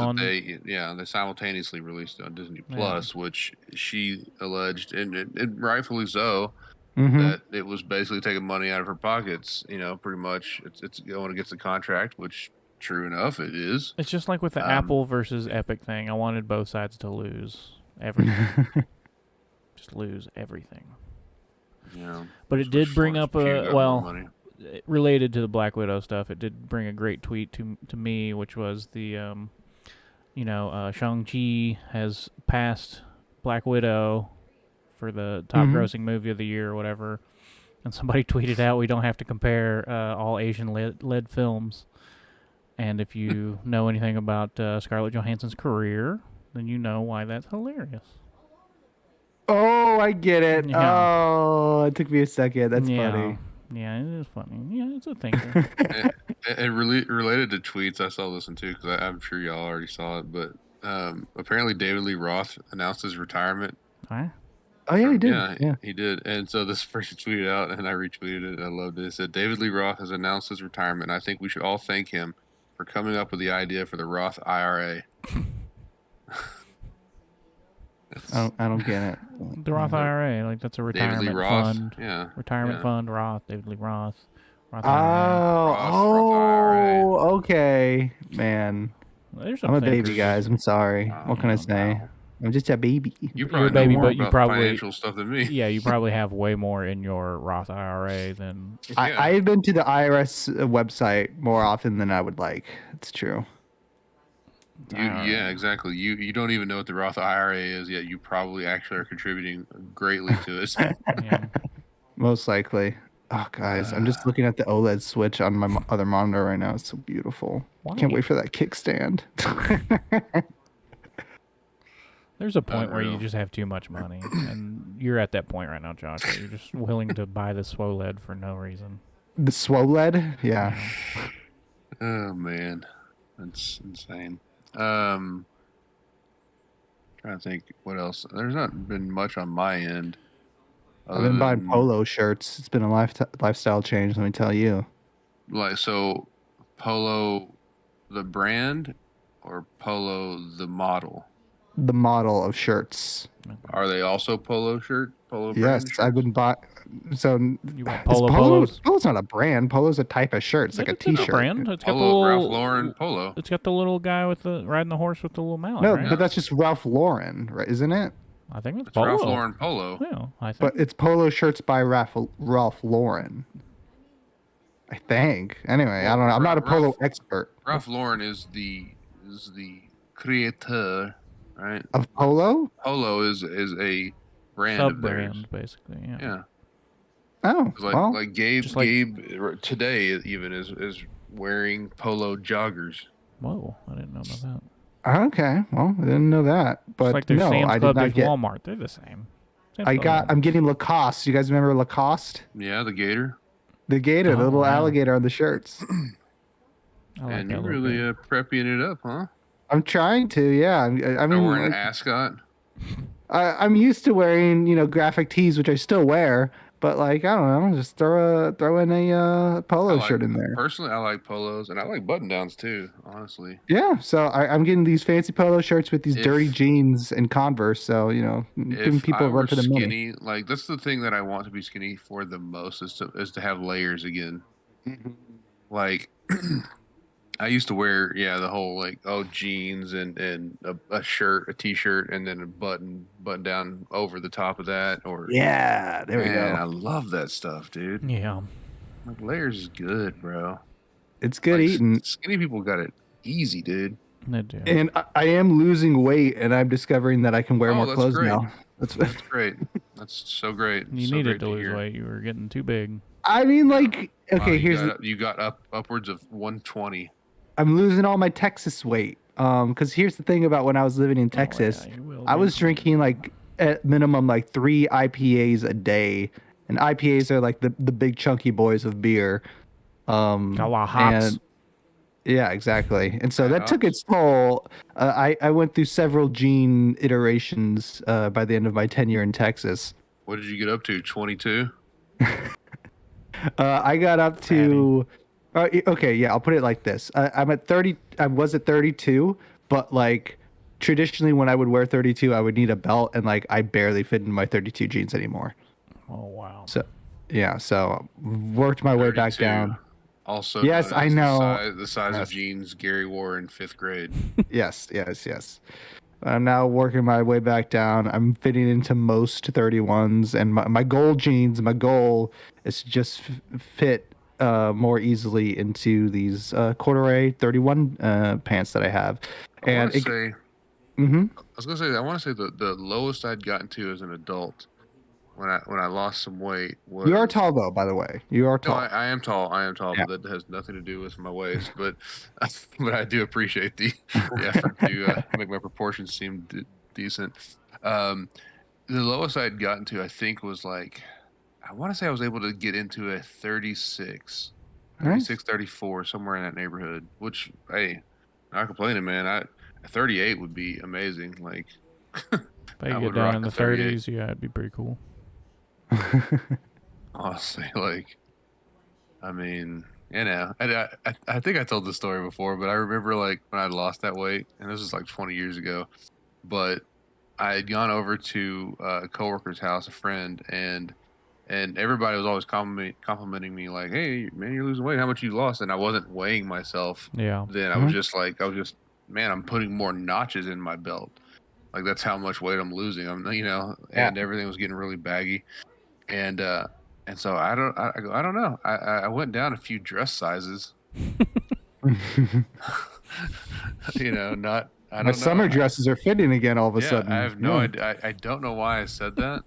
that on. they simultaneously released it on Disney Plus, which she alleged, and rightfully so, Mhm. that it was basically taking money out of her pockets. You know, pretty much, it's going against the contract, which, true enough, it is. It's just like with the Um, Apple versus Epic thing. I wanted both sides to lose everything. Just lose everything. You know, But it did bring up a money. related to the Black Widow stuff. It did bring a great tweet to me, which was the Shang-Chi has passed Black Widow for the top Mhm. grossing movie of the year or whatever. And somebody tweeted out, we don't have to compare all Asian led films. And if you know anything about Scarlett Johansson's career, then you know why that's hilarious. Oh, I get it. Yeah. Oh, it took me a second. That's funny. Yeah, it is funny. Yeah, it's a thinker. And related to tweets, I saw this one too because I'm sure y'all already saw it. But apparently, David Lee Roth announced his retirement. Huh? Oh yeah, he did. Yeah. He did. And so this person tweeted out, and I retweeted it. I loved it. It said, David Lee Roth has announced his retirement. I think we should all thank him for coming up with the idea for the Roth IRA. I don't get it. The Roth IRA, like that's a David Lee retirement Roth. fund. Yeah. Retirement yeah. fund, Roth, David Lee Roth. Roth Oh, Roth IRA. okay, man. There's some I'm a baby, thinkers. guys. I'm sorry. What can I say? Wow. I'm just a baby. You You're probably a baby, know more but you about probably- financial stuff than me. Yeah, you probably have way more in your Roth IRA than. Yeah. I've been to the IRS website more often than I would like. It's true. Yeah, exactly. You don't even know what the Roth IRA is yet. You probably actually are contributing greatly to it. Yeah. Most likely. Oh, guys, I'm just looking at the OLED switch on my other monitor right now. It's so beautiful. Why? Can't wait for that kickstand. There's a point where you Unreal. just have too much money, and you're at that point right now, Josh. Where you're just willing to buy the SWOLED for no reason. The SWOLED? Yeah. Oh man, that's insane. Trying to think what else. There's not been much on my end. I've other been buying than, polo shirts. It's been a lifestyle change, let me tell you. Like so, Polo, the brand, or Polo the model. The model of shirts. Are they also Polo shirt? Polo. Yes, brand I've been buying. So You want is Polo polos? Polo's not a brand. Polo's a type of shirt. It's like a It's T-shirt. brand. It's got the Polo, Ralph little. Lauren Polo. It's got the little guy with the riding the horse with the little mallet. No, right? but that's just Ralph Lauren, right? Isn't it? I think it's It's Polo. Ralph Lauren Polo. Yeah, I think. But it's polo shirts by Ralph Lauren. I think. Anyway, I don't know. I'm not a polo Ralph- expert. Ralph Lauren is the creator, right? Of polo? Polo is a brand of theirs. Sub-brand, basically. Yeah. Yeah. Oh, 'Cause Like well, like Gabe just like- Gabe today even is wearing polo joggers. Whoa, I didn't know about that. Okay, well, I didn't know that, Just but like there's no, Sam's I did Club, not there's get. Walmart. They're the same. Same I for got. I'm Walmart. getting Lacoste. You guys remember Lacoste? Yeah, the gator. The gator, the Oh, little wow. alligator on the shirts. I like And that you little really guy. prepping it up, huh? I'm trying to. Yeah. I Or mean, wearing an like, ascot. I'm used to wearing, graphic tees, which I still wear, but like, I don't know, just throw in a I polo like shirt in there. personally, I like polos and I like button downs too. Honestly, Yeah, so I'm getting these fancy polo shirts with these dirty if jeans and Converse. So giving if people I a run were for the money. skinny, like that's the thing that I want to be skinny for the most is to have layers again. Mhm. Like I used to wear, yeah, the whole like jeans and a shirt, a t-shirt, and then a button down over the top of that. Or Yeah, there we man, go. I love that stuff, dude. Yeah. Like layers is good, bro. It's good Like eating, skinny people got it easy, dude. They do. and I am losing weight, and I'm discovering that I can wear Oh, more that's clothes great. now. That's. That's great. That's so great. You So needed great to lose hear. weight. You were getting too big. I mean, like, Wow, okay, here's you got upwards of 120. I'm losing all my Texas weight. Because here's the thing about when I was living in Texas, Oh, yeah, you will I be. was drinking like at minimum like 3 IPAs a day, and IPAs are like the big chunky boys of beer. Got a lot of hops. And yeah, exactly. And so Yeah, that took hops. its toll. I went through several gene iterations by the end of my tenure in Texas. What did you get up to? 22? I got up to. Okay, yeah, I'll put it like this. I'm at 30. I was at 32, but like traditionally, when I would wear 32, I would need a belt, and like I barely fit in my 32 jeans anymore. Oh wow. So, yeah, so worked my way back 32. down. Also, Yes, known I as know. the size Yes. of jeans Gary wore in 5th grade. Yes, yes, yes. I'm now working my way back down. I'm fitting into most 31s, and my goal jeans. My goal is to just fit more easily into these corduroy 31 pants that I have. I want And to say, hmm I was gonna say, I want to say the lowest I'd gotten to as an adult when I lost some weight was. you are tall though, by the way. You are No, tall. I am tall. I am tall, Yeah. but that has nothing to do with my waist. But but I do appreciate the effort to make my proportions seem decent. Um, the lowest I'd gotten to, I think, was like I want to say I was able to get into a 36, Nice. 36, 34, somewhere in that neighborhood. Which, hey, not complaining, man. A 38 would be amazing. Like, But I you would get down rock in a the 38. 30s, yeah, it'd be pretty cool. Honestly, like, I mean, I think I told this story before, but I remember like when I lost that weight, and this was like 20 years ago. But I had gone over to a coworker's house, a friend, and everybody was always complimenting me like, "Hey, man, you're losing weight. How much you lost?" And I wasn't weighing myself Yeah. then. I was just like, man, I'm putting more notches in my belt. Like that's how much weight I'm losing. And everything was getting really baggy, and so I don't know. I went down a few dress sizes. Not I My don't summer know. dresses are fitting again all of a Yeah, sudden. I have no Yeah. idea. I don't know why I said that.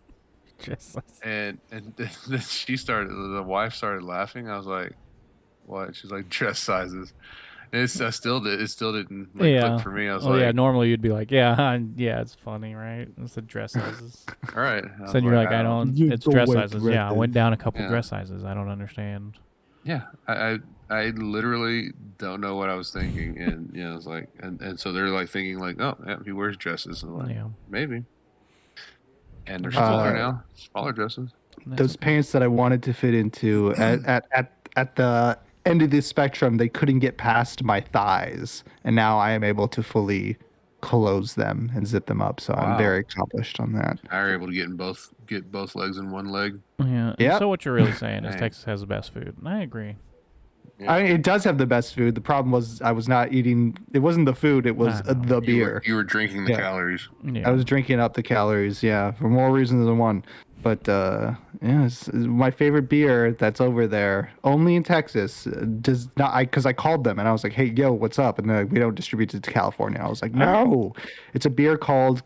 Just And then the wife started laughing. I was like, "What?" She's like, "Dress sizes." And it still didn't like, yeah. click for me. I was Oh like, yeah. Normally you'd be like, yeah, yeah, it's funny, right? It's the dress sizes. "All right." So then you're like, I don't. You It's go dress with sizes. Yeah, I went down a couple Yeah. dress sizes. I don't understand. Yeah, I literally don't know what I was thinking, and it's like, and so they're like thinking like, oh, yeah, he wears dresses, and I'm like, Yeah. maybe, and they're Uh, smaller now, smaller dresses. Those pants that I wanted to fit into at the end of the spectrum, they couldn't get past my thighs, and now I am able to fully close them and zip them up. So Wow. I'm very accomplished on that. I were able to get both legs in one leg. Yeah. and Yep. So what you're really saying is Dang. Texas has the best food. And I agree. I mean, it does have the best food. The problem was I was not eating. It wasn't the food. It was I know. the beer. You were drinking the Yeah. calories. Yeah. I was drinking up the calories. Yeah, for more reasons than one. But yeah, it's my favorite beer that's over there, only in Texas. Does not because I called them and I was like, "Hey, yo, what's up?" And they're like, "We don't distribute it to California." I was like, "No, it's a beer called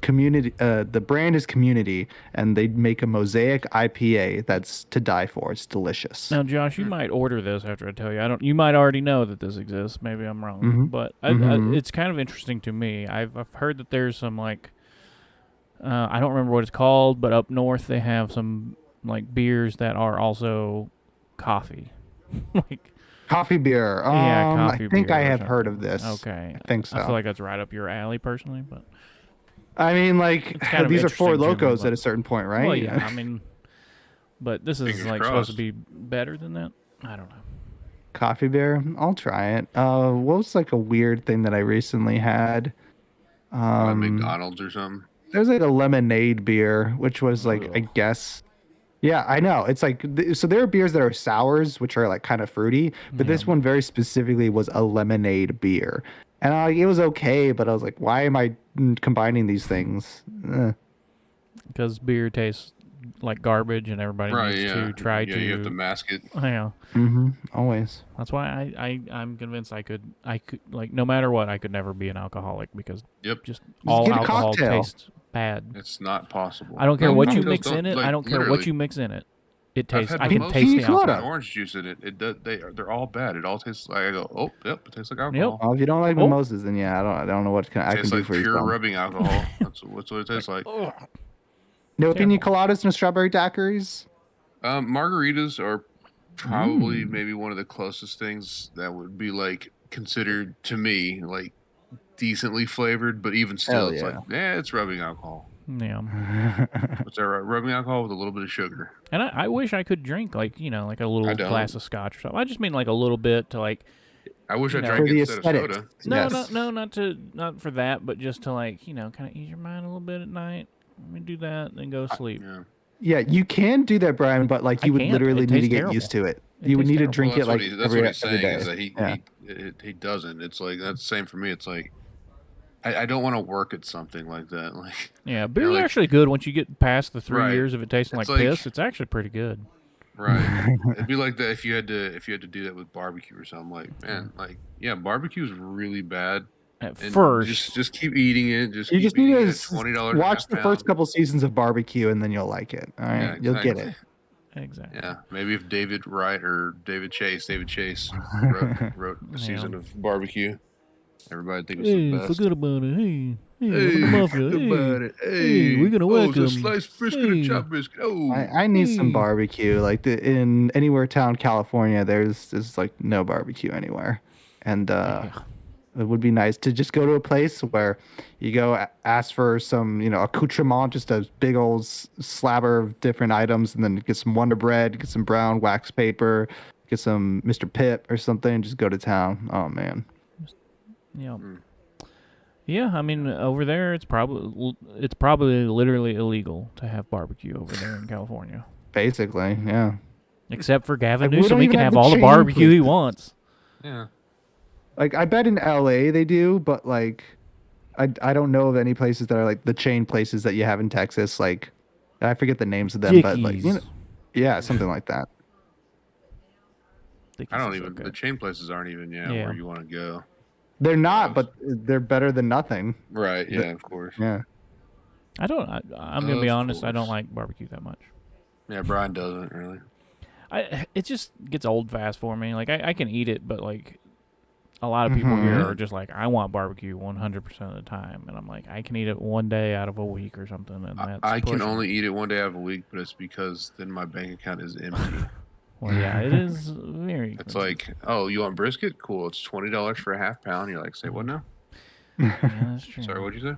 Community. The brand is Community, and they make a Mosaic IPA that's to die for. It's delicious." Now, Josh, you might order this after I tell you. I don't. You might already know that this exists. Maybe I'm wrong, Mhm. but Mhm. it's kind of interesting to me. I've heard that there's some like I don't remember what it's called, but up north they have some like beers that are also coffee, like Coffee beer. yeah, I coffee think beer I or have heard of something. this. Okay, I think so. I feel like that's right up your alley personally, but I mean, like It's kind of these are Four interesting to me, Locos but- at a certain point, right? well, yeah, I mean, but this is Fingers like supposed to crossed. be better than that. I don't know. Coffee beer. I'll try it. What was like a weird thing that I recently had? McDonald's or something. There's like a lemonade beer, which was like I Ugh. guess. Yeah, I know. It's like so there are beers that are sours, which are like kind of fruity, but this Yeah. one very specifically was a lemonade beer, and it was okay, but I was like, why am I combining these things? Because beer tastes like garbage, and everybody Right, needs yeah. to try yeah, to. you have to mask it. Yeah, Always. that's why I'm convinced I could like no matter what I could never be an alcoholic because Yep. just all get a alcohol cocktail. tastes bad. It's not possible. I don't care No, what you cocktails mix don't- in it. like, I don't care what literally. you mix in it. It I've tastes. had I can mimosas taste the Pina colada. alcohol. and orange juice in it. They're all bad. It all tastes like I go, oh, yep, it tastes like alcohol. Well, if you don't like Oh. mimosas, then yeah, I don't know what I It can tastes do like for you. pure Tom. rubbing alcohol. That's what it tastes like. Ugh. No pina Terrible. coladas, no strawberry daiquiris. Margaritas are probably Mm. maybe one of the closest things that would be like considered to me like decently flavored, but even still, Hell it's yeah. like, yeah, it's rubbing alcohol. Yeah, What's that? Right? Rubbing alcohol with a little bit of sugar. and I wish I could drink like like a little I don't. glass of scotch or something. I just mean like a little bit to like I wish You I know. drank For the instead of aesthetics. soda. Yes. not for that, but just to like kind of ease your mind a little bit at night. Let me do that, then go to sleep. Yeah. Yeah, you can do that, Brian, but like I you would can't. literally It need to tastes get terrible. used to it. It You would tastes need to terrible. drink Well, it like that's every, what he's every saying day. is that Yeah. he doesn't. It's like that's the same for me. It's like I don't want to work at something like that. Like Yeah, beer's like- actually good once you get past the 3 Right. years of it tasting like It's like- piss. It's actually pretty good. right, it'd be like that if you had to do that with barbecue or something. Like man, like yeah, barbecue is really bad. At And first, just keep eating it. You keep just need eating to it, $20 watch the first couple seasons of Barbecue, and then you'll like it. All right, Yeah, you'll get exactly. it. exactly. Yeah, maybe if David Wright or David Chase wrote a season of barbecue, everybody think it's Hey, the best. forget about it. Hey, Hey, welcome to Mafia. forget Hey, about it. hey, we're gonna oh, welcome. it's a sliced brisket Hey. and chopped brisket. Oh, I need some Hey. barbecue. Like in anywhere town California, there's like no barbecue anywhere, and Yeah. it would be nice to just go to a place where you go ask for some accoutrement, just a big old slabber of different items, and then get some Wonder Bread, get some brown wax paper, get some Mr. Pip or something, and just go to town. Oh man. Yeah. Mm. Yeah, I mean over there it's probably literally illegal to have barbecue over there in California. Basically, yeah. Except for Gavin Like, we Newsom, don't he even can have have the all the chain barbecue he places. wants. yeah. Like I bet in LA they do, but like I don't know of any places that are like the chain places that you have in Texas. Like I forget the names of them, but like Dickies. yeah, something like that. Dickies I don't is even. okay. The chain places aren't even Yeah. where you want to go. They're not, but they're better than nothing. Right. Yeah. Of course. Yeah. I'm gonna be Of honest. I don't course. like barbecue that much. Yeah. Brian doesn't really. It just gets old fast for me. Like I can eat it, but like a lot of people here Mhm. are just like, I want barbecue 100% of the time, and I'm like, I can eat it one day out of a week or something, and that's I can pushing it. only eat it one day out of a week, but it's because then my bank account is empty. Well, yeah, it is very. It's expensive. like, oh, you want brisket? Cool. It's $20 for a half pound. You're like, say what now? yeah, that's true. Sorry, what'd you say?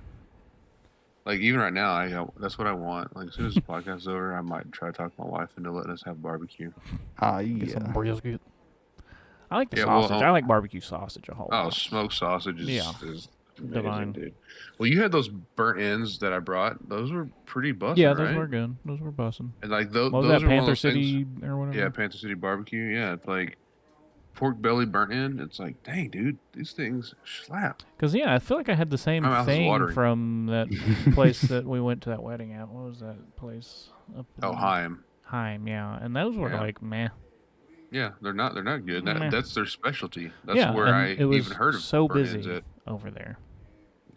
Like even right now, that's what I want. Like as soon as the podcast is over, I might try to talk my wife into letting us have barbecue. Get some Yeah. brisket. I like the Yeah, well, sausage. I like barbecue sausage a whole Oh, lot. smoked sausage is, Yeah. is Divine. amazing, dude. Well, you had those burnt ends that I brought. Those were pretty busted, Yeah, those right? were good. Those were busting. And like those, What was those that, are one of Panther those things- City or whatever? Yeah, Panther City barbecue. Yeah, it's like pork belly burnt in. It's like, dang, dude, these things slap. Because yeah, I feel like I had the same My mouth is thing watering. from that place that we went to that wedding at. What was that place? Up Oh, in Heim. Heim, yeah, and those were Yeah. like meh. Yeah, they're not good. Meh. That's their specialty. That's yeah, where and I it was even heard of so burnt ends busy at. over there.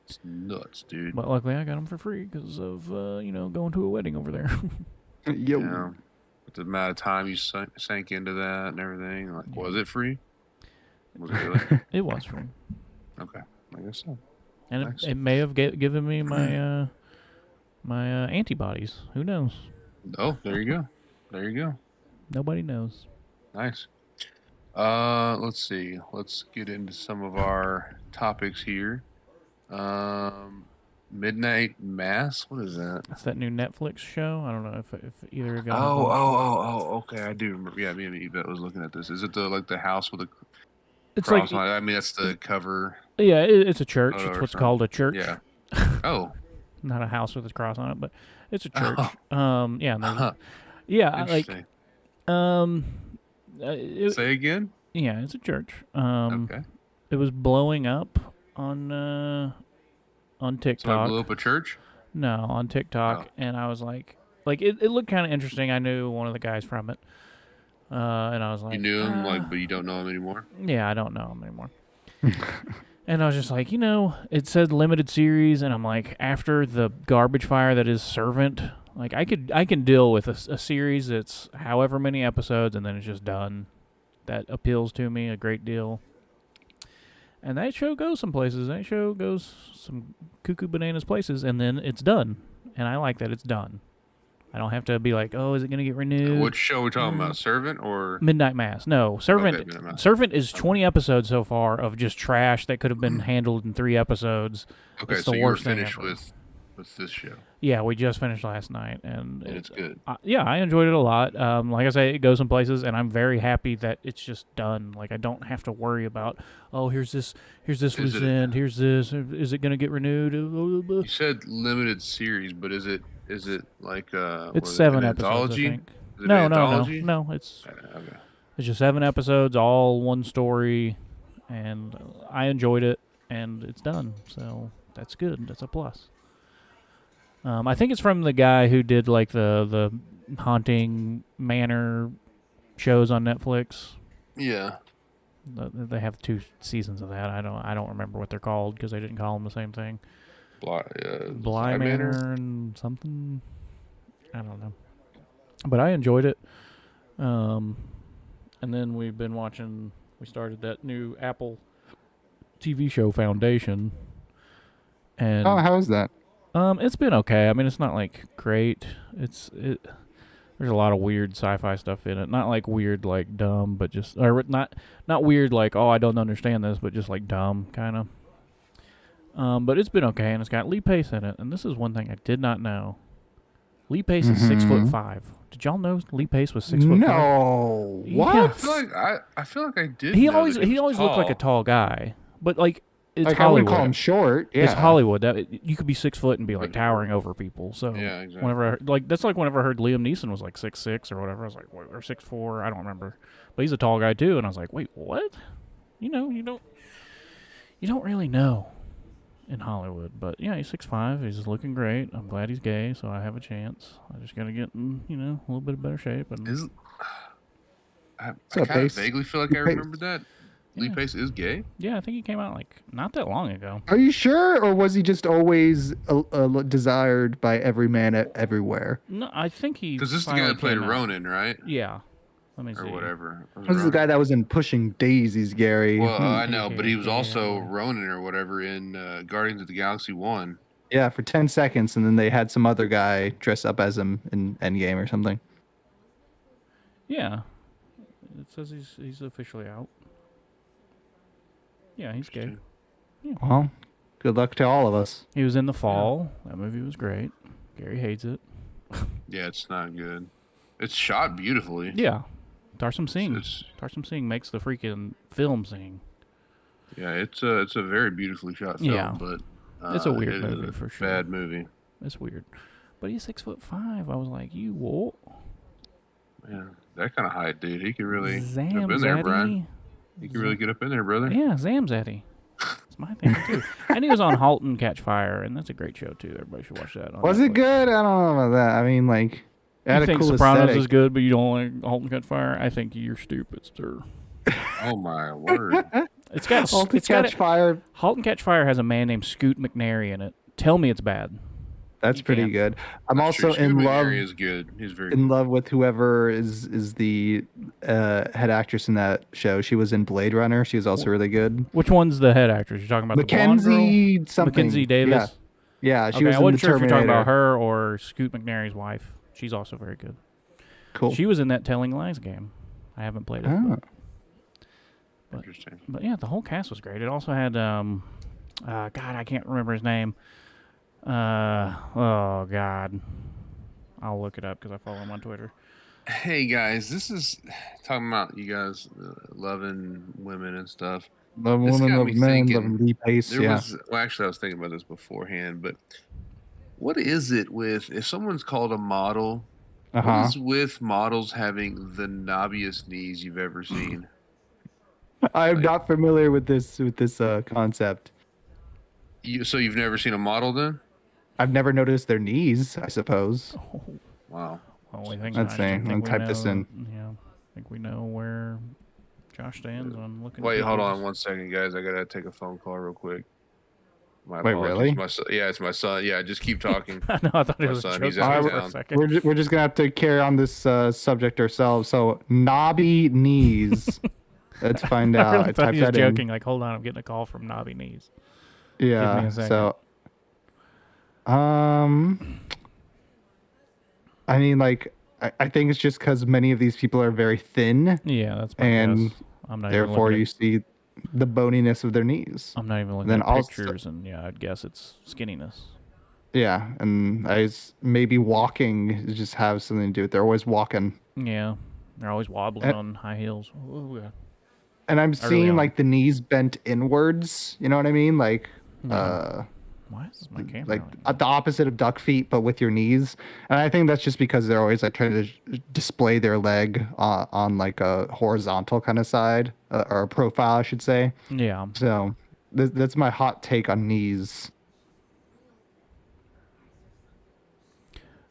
It's nuts, dude. But luckily, I got them for free because of going to a wedding over there. Yo. Yeah. With the amount of time you sank into that and everything, like, was it free? Was it really? It was free, Okay, I guess so. and Nice. it may have given me my my antibodies. Who knows? Oh, there you go. There you go. Nobody knows. Nice. Let's see. Let's get into some of our topics here. Midnight Mass. What is that? It's that new Netflix show. I don't know if either of y'all. have Oh, watched it. okay. I do remember. Yeah, me and Yvette was looking at this. Is it the house with the It's cross like on it? I mean, that's the cover. yeah, it's a church. photo It's or what's something. called a church. Yeah. Oh. Not a house with a cross on it, but it's a church. Oh. Yeah, and there's- Huh. yeah, like Interesting. Say again. yeah, it's a church. Okay. It was blowing up on Somebody TikTok. blew up a church. No, on TikTok, Oh. and I was like it looked kind of interesting. I knew one of the guys from it, and I was like, You knew him, "Ah." but you don't know him anymore. Yeah, I don't know him anymore. And I was just like, it said limited series, and I'm like, after the garbage fire that is Servant, like I can deal with a series that's however many episodes, and then it's just done. That appeals to me a great deal. And that show goes some places. That show goes some cuckoo bananas places, and then it's done. And I like that it's done. I don't have to be like, oh, is it going to get renewed? Which show are we talking about? Servant or Midnight Mass. No, Servant. Okay, Midnight Mass. Servant is 20 episodes so far of just trash that could have been handled in 3 episodes. Okay, It's so the you were worst thing finished ever. with this show, Yeah, we just finished last night, and and it's good. yeah, I enjoyed it a lot. Like I say, it goes some places, and I'm very happy that it's just done. Like I don't have to worry about, oh, here's this loose end, here's this. Is it going to get renewed? You said limited series, but is it like It's what is it, 7 an episodes, anthology? I think. Is it No, an anthology? no. It's Okay. It's just 7 episodes, all one story, and I enjoyed it, and it's done. So that's good. That's a plus. I think it's from the guy who did like the Haunting Manor shows on Netflix. Yeah. They have 2 seasons of that. I don't remember what they're called because they didn't call them the same thing. Bly Manor and something. I don't know. But I enjoyed it. And then we've been watching. We started that new Apple TV show Foundation. And Oh, how is that? it's been okay. I mean, it's not like great. There's a lot of weird sci-fi stuff in it. Not like weird like dumb, but just or not weird like, oh, I don't understand this, but just like dumb kind of. But it's been okay, and it's got Lee Pace in it. And this is one thing I did not know. Lee Pace is 6'5". Did y'all know Lee Pace was 6'5"? No. Yeah. What? I feel like I did. He know always that was looked like a tall. tall guy, but like it's Like I wouldn't Hollywood. call him short. Yeah. It's Hollywood. That you could be 6 foot and be like Right. towering over people. So Yeah, exactly. whenever I heard, that's like whenever I heard Liam Neeson was like 6'6" or whatever, I was like, what, or 6'4", I don't remember. But he's a tall guy too, and I was like, wait, what? You don't really know in Hollywood. But yeah, he's 6'5". He's looking great. I'm glad he's gay, so I have a chance. I just gotta get in, a little bit better shape. And I up, kind of Pace? vaguely feel like Lee I Pace. remember that. Lee Yeah. Pace is gay. yeah, I think he came out like not that long ago. Are you sure, or was he just always desired by every man everywhere? No, I think he. Because this is the guy finally that played came out. Ronan, right? Yeah. Let me see. Or whatever. Was it This is the Ronan? guy that was in Pushing Daisies, Gary. Well, I know, but he was Yeah. also Ronan or whatever in Guardians of the Galaxy 1. Yeah, for 10 seconds, and then they had some other guy dress up as him in Endgame or something. Yeah. It says he's officially out. Yeah, he's gay. Well, good luck to all of us. He was in The Fall. That movie was great. Gary hates it. Yeah, it's not good. It's shot beautifully. Yeah. Tarsum Singh. It's, Tarsum Singh makes the freaking film sing. yeah, it's a very beautifully shot film, Yeah. but It's a weird it is movie a for sure. Bad movie. It's weird. But he's 6'5". I was like, you what? Yeah, that kind of height, dude. He could really Zam have been there, Brian. Zaddy? You can really get up in there, brother. Yeah, Zamzetti. It's my thing too. And he was on *Halt and Catch Fire*, and that's a great show too. Everybody should watch that. On Was it Netflix. good? I don't know about that. I mean, like, it had You a think cool *Sopranos* aesthetic. is good, but you don't like *Halt and Catch Fire*? I think you're stupid, sir. Oh my word! It's got All to it's got Catch Fire. *Halt and Catch Fire* has a man named Scoot McNairy in it. Tell me it's bad. That's You pretty can't. good. I'm That's also true. in Scuba love Gary is good. He's very in good. love with whoever is the head actress in that show. She was in Blade Runner. She was also really good. Which one's the head actress? You're talking about the blonde girl? Mackenzie something. Mackenzie Davis. Yeah, she Okay, was I in the wasn't sure if you're talking about Terminator. her or Scoot McNairy's wife. She's also very good. Cool. She was in that Telling Lies game. I haven't played it. Oh. Interesting. But yeah, the whole cast was great. It also had God, I can't remember his name. Oh God, I'll look it up because I follow him on Twitter. Hey guys, this is talking about you guys loving women and stuff. Love This women, got love me men, thinking. love Lee Pace. There Yeah. was well, actually, I was thinking about this beforehand, but what is it with if someone's called a model? What Uh-huh. is with models having the knobbiest knees you've ever seen? I'm not familiar with this concept. So you've never seen a model then? I've never noticed their knees, I suppose. Oh, Wow. only thing Let's I see. think I'll we type this know- in. Yeah, I think we know where Josh stands on looking. Wait, at hold pictures. on 1 second, guys. I gotta take a phone call real quick. My Wait, apologies. really? My son, yeah, it's my son. Yeah, just keep talking. I know. I thought it My was son, a he's joke out of for a town. second. We're just gonna have to carry on this subject ourselves. So knobby knees. Let's find I out. really I thought typed he was that joking. in. Like, hold on, I'm getting a call from Knobby Knees. Yeah. a second. So, I mean, like, I think it's just because many of these people are very thin, Yeah, that's my and guess. I'm not therefore even you looking see the boniness of their knees. I'm not even looking then at also- pictures, and yeah, I'd guess it's skinniness. Yeah, and maybe walking just have something to do with. They're always walking, Yeah, they're always wobbling And- on high heels. Oh, yeah. and I'm Early seeing on. like the knees bent inwards. You know what I mean? Like, Why is my camera? like on? the opposite of duck feet, but with your knees. And I think that's just because they're always like trying to display their leg on like a horizontal kind of side or a profile, I should say. Yeah, So that's my hot take on knees.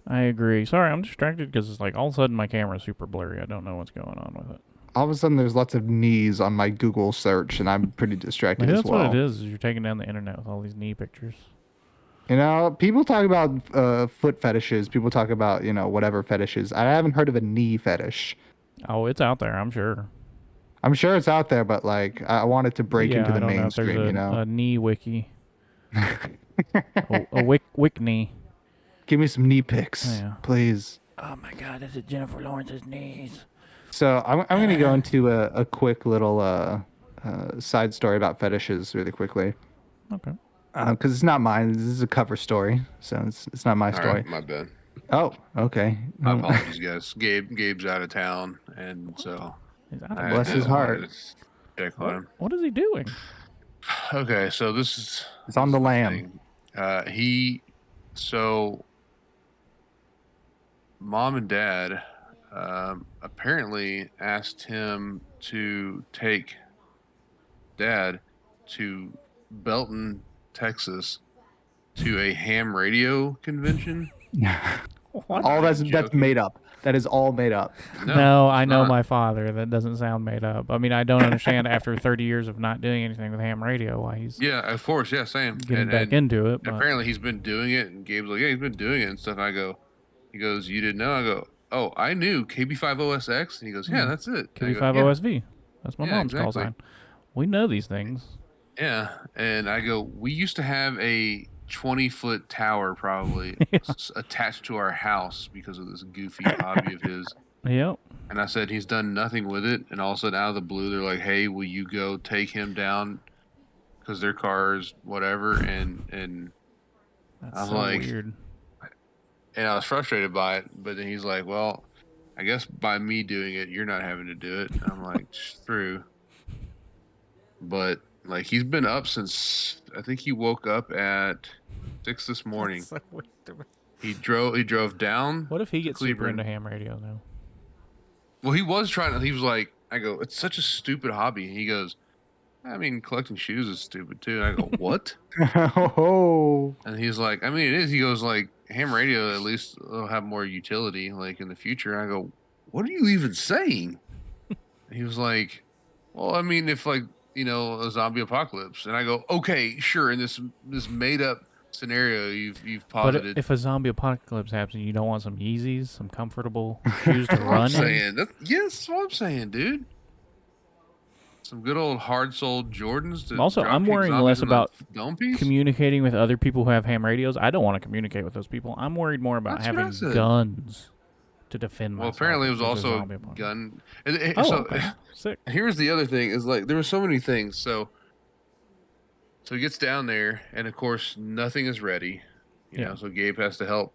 I agree. Sorry, I'm distracted because it's like all of a sudden my camera's super blurry. I don't know what's going on with it. All of a sudden, there's lots of knees on my Google search, and I'm pretty distracted Maybe as that's well. what it is you're taking down the internet with all these knee pictures. You know, people talk about foot fetishes. People talk about, you know, whatever fetishes. I haven't heard of a knee fetish. Oh, it's out there, I'm sure. I'm sure it's out there, but like, I want it to break Yeah, into I the don't know if there's mainstream. You know, a knee wiki. a wick knee. give me some knee pics, Yeah. please. Oh my God, is it Jennifer Lawrence's knees? So I'm going to go into a quick little side story about fetishes really quickly, Okay. because it's not mine. This is a cover story, so it's not my All story. right, my bad. Oh, okay. My apologies, guys. Gabe's out of town, and so He's out I of had Bless to- his heart. I had to check on him. What is he doing? Okay, so this is It's on the lam. thing. So mom and dad apparently asked him to take dad to Belton, Texas, to a ham radio convention. What? All that's joking. made up. That is all made up. No, I it's know not. my father. That doesn't sound made up. I mean, I don't understand after 30 years of not doing anything with ham radio why he's Yeah, of course. Yeah, same. getting back into it. But Apparently he's been doing it, and Gabe's like, yeah, he's been doing it and stuff. And he goes, you didn't know? I go, oh, I knew KB50SX. And he goes, yeah, that's it. And I go, yeah. KB5OSV. That's my Yeah, mom's call exactly. sign. We know these things. Yeah, and I go, we used to have a 20-foot tower probably attached to our house because of this goofy hobby of his. Yep. And I said, he's done nothing with it. And all of a sudden, out of the blue, they're like, hey, will you go take him down? Because their cars, whatever. And That's I was so like- weird. I was frustrated by it. But then he's like, well, I guess by me doing it, you're not having to do it. And I'm like, true. But like, he's been up since, I think he woke up at 6 this morning. That's so weird to me. He drove down. What if he gets super Cleveland. into ham radio though? Well, he was trying to. He was like, I go, it's such a stupid hobby. And he goes, I mean, collecting shoes is stupid too. And I go, what? Oh, And he's like, I mean, it is. He goes, like, ham radio at least will have more utility, like, in the future. And I go, what are you even saying? And he was like, well, I mean, if, like, you know, a zombie apocalypse. And I go, okay, sure. In this made up scenario you've But posited. if a zombie apocalypse happens, you don't want some Yeezys, some comfortable shoes to That's what I'm run in. saying. Yes, that's what I'm saying, dude. Some good old hard-soled Jordans. To Also, I'm dropkick worrying zombies less in a about dome piece. Communicating with other people who have ham radios. I don't want to communicate with those people. I'm worried more about That's what I having said. guns to defend Well, myself. apparently it was if there's also zombie apocalypse. gun. Oh, So okay. Sick. here's the other thing: is like there were so many things. So he gets down there, and of course nothing is ready. You Yeah. know, so Gabe has to help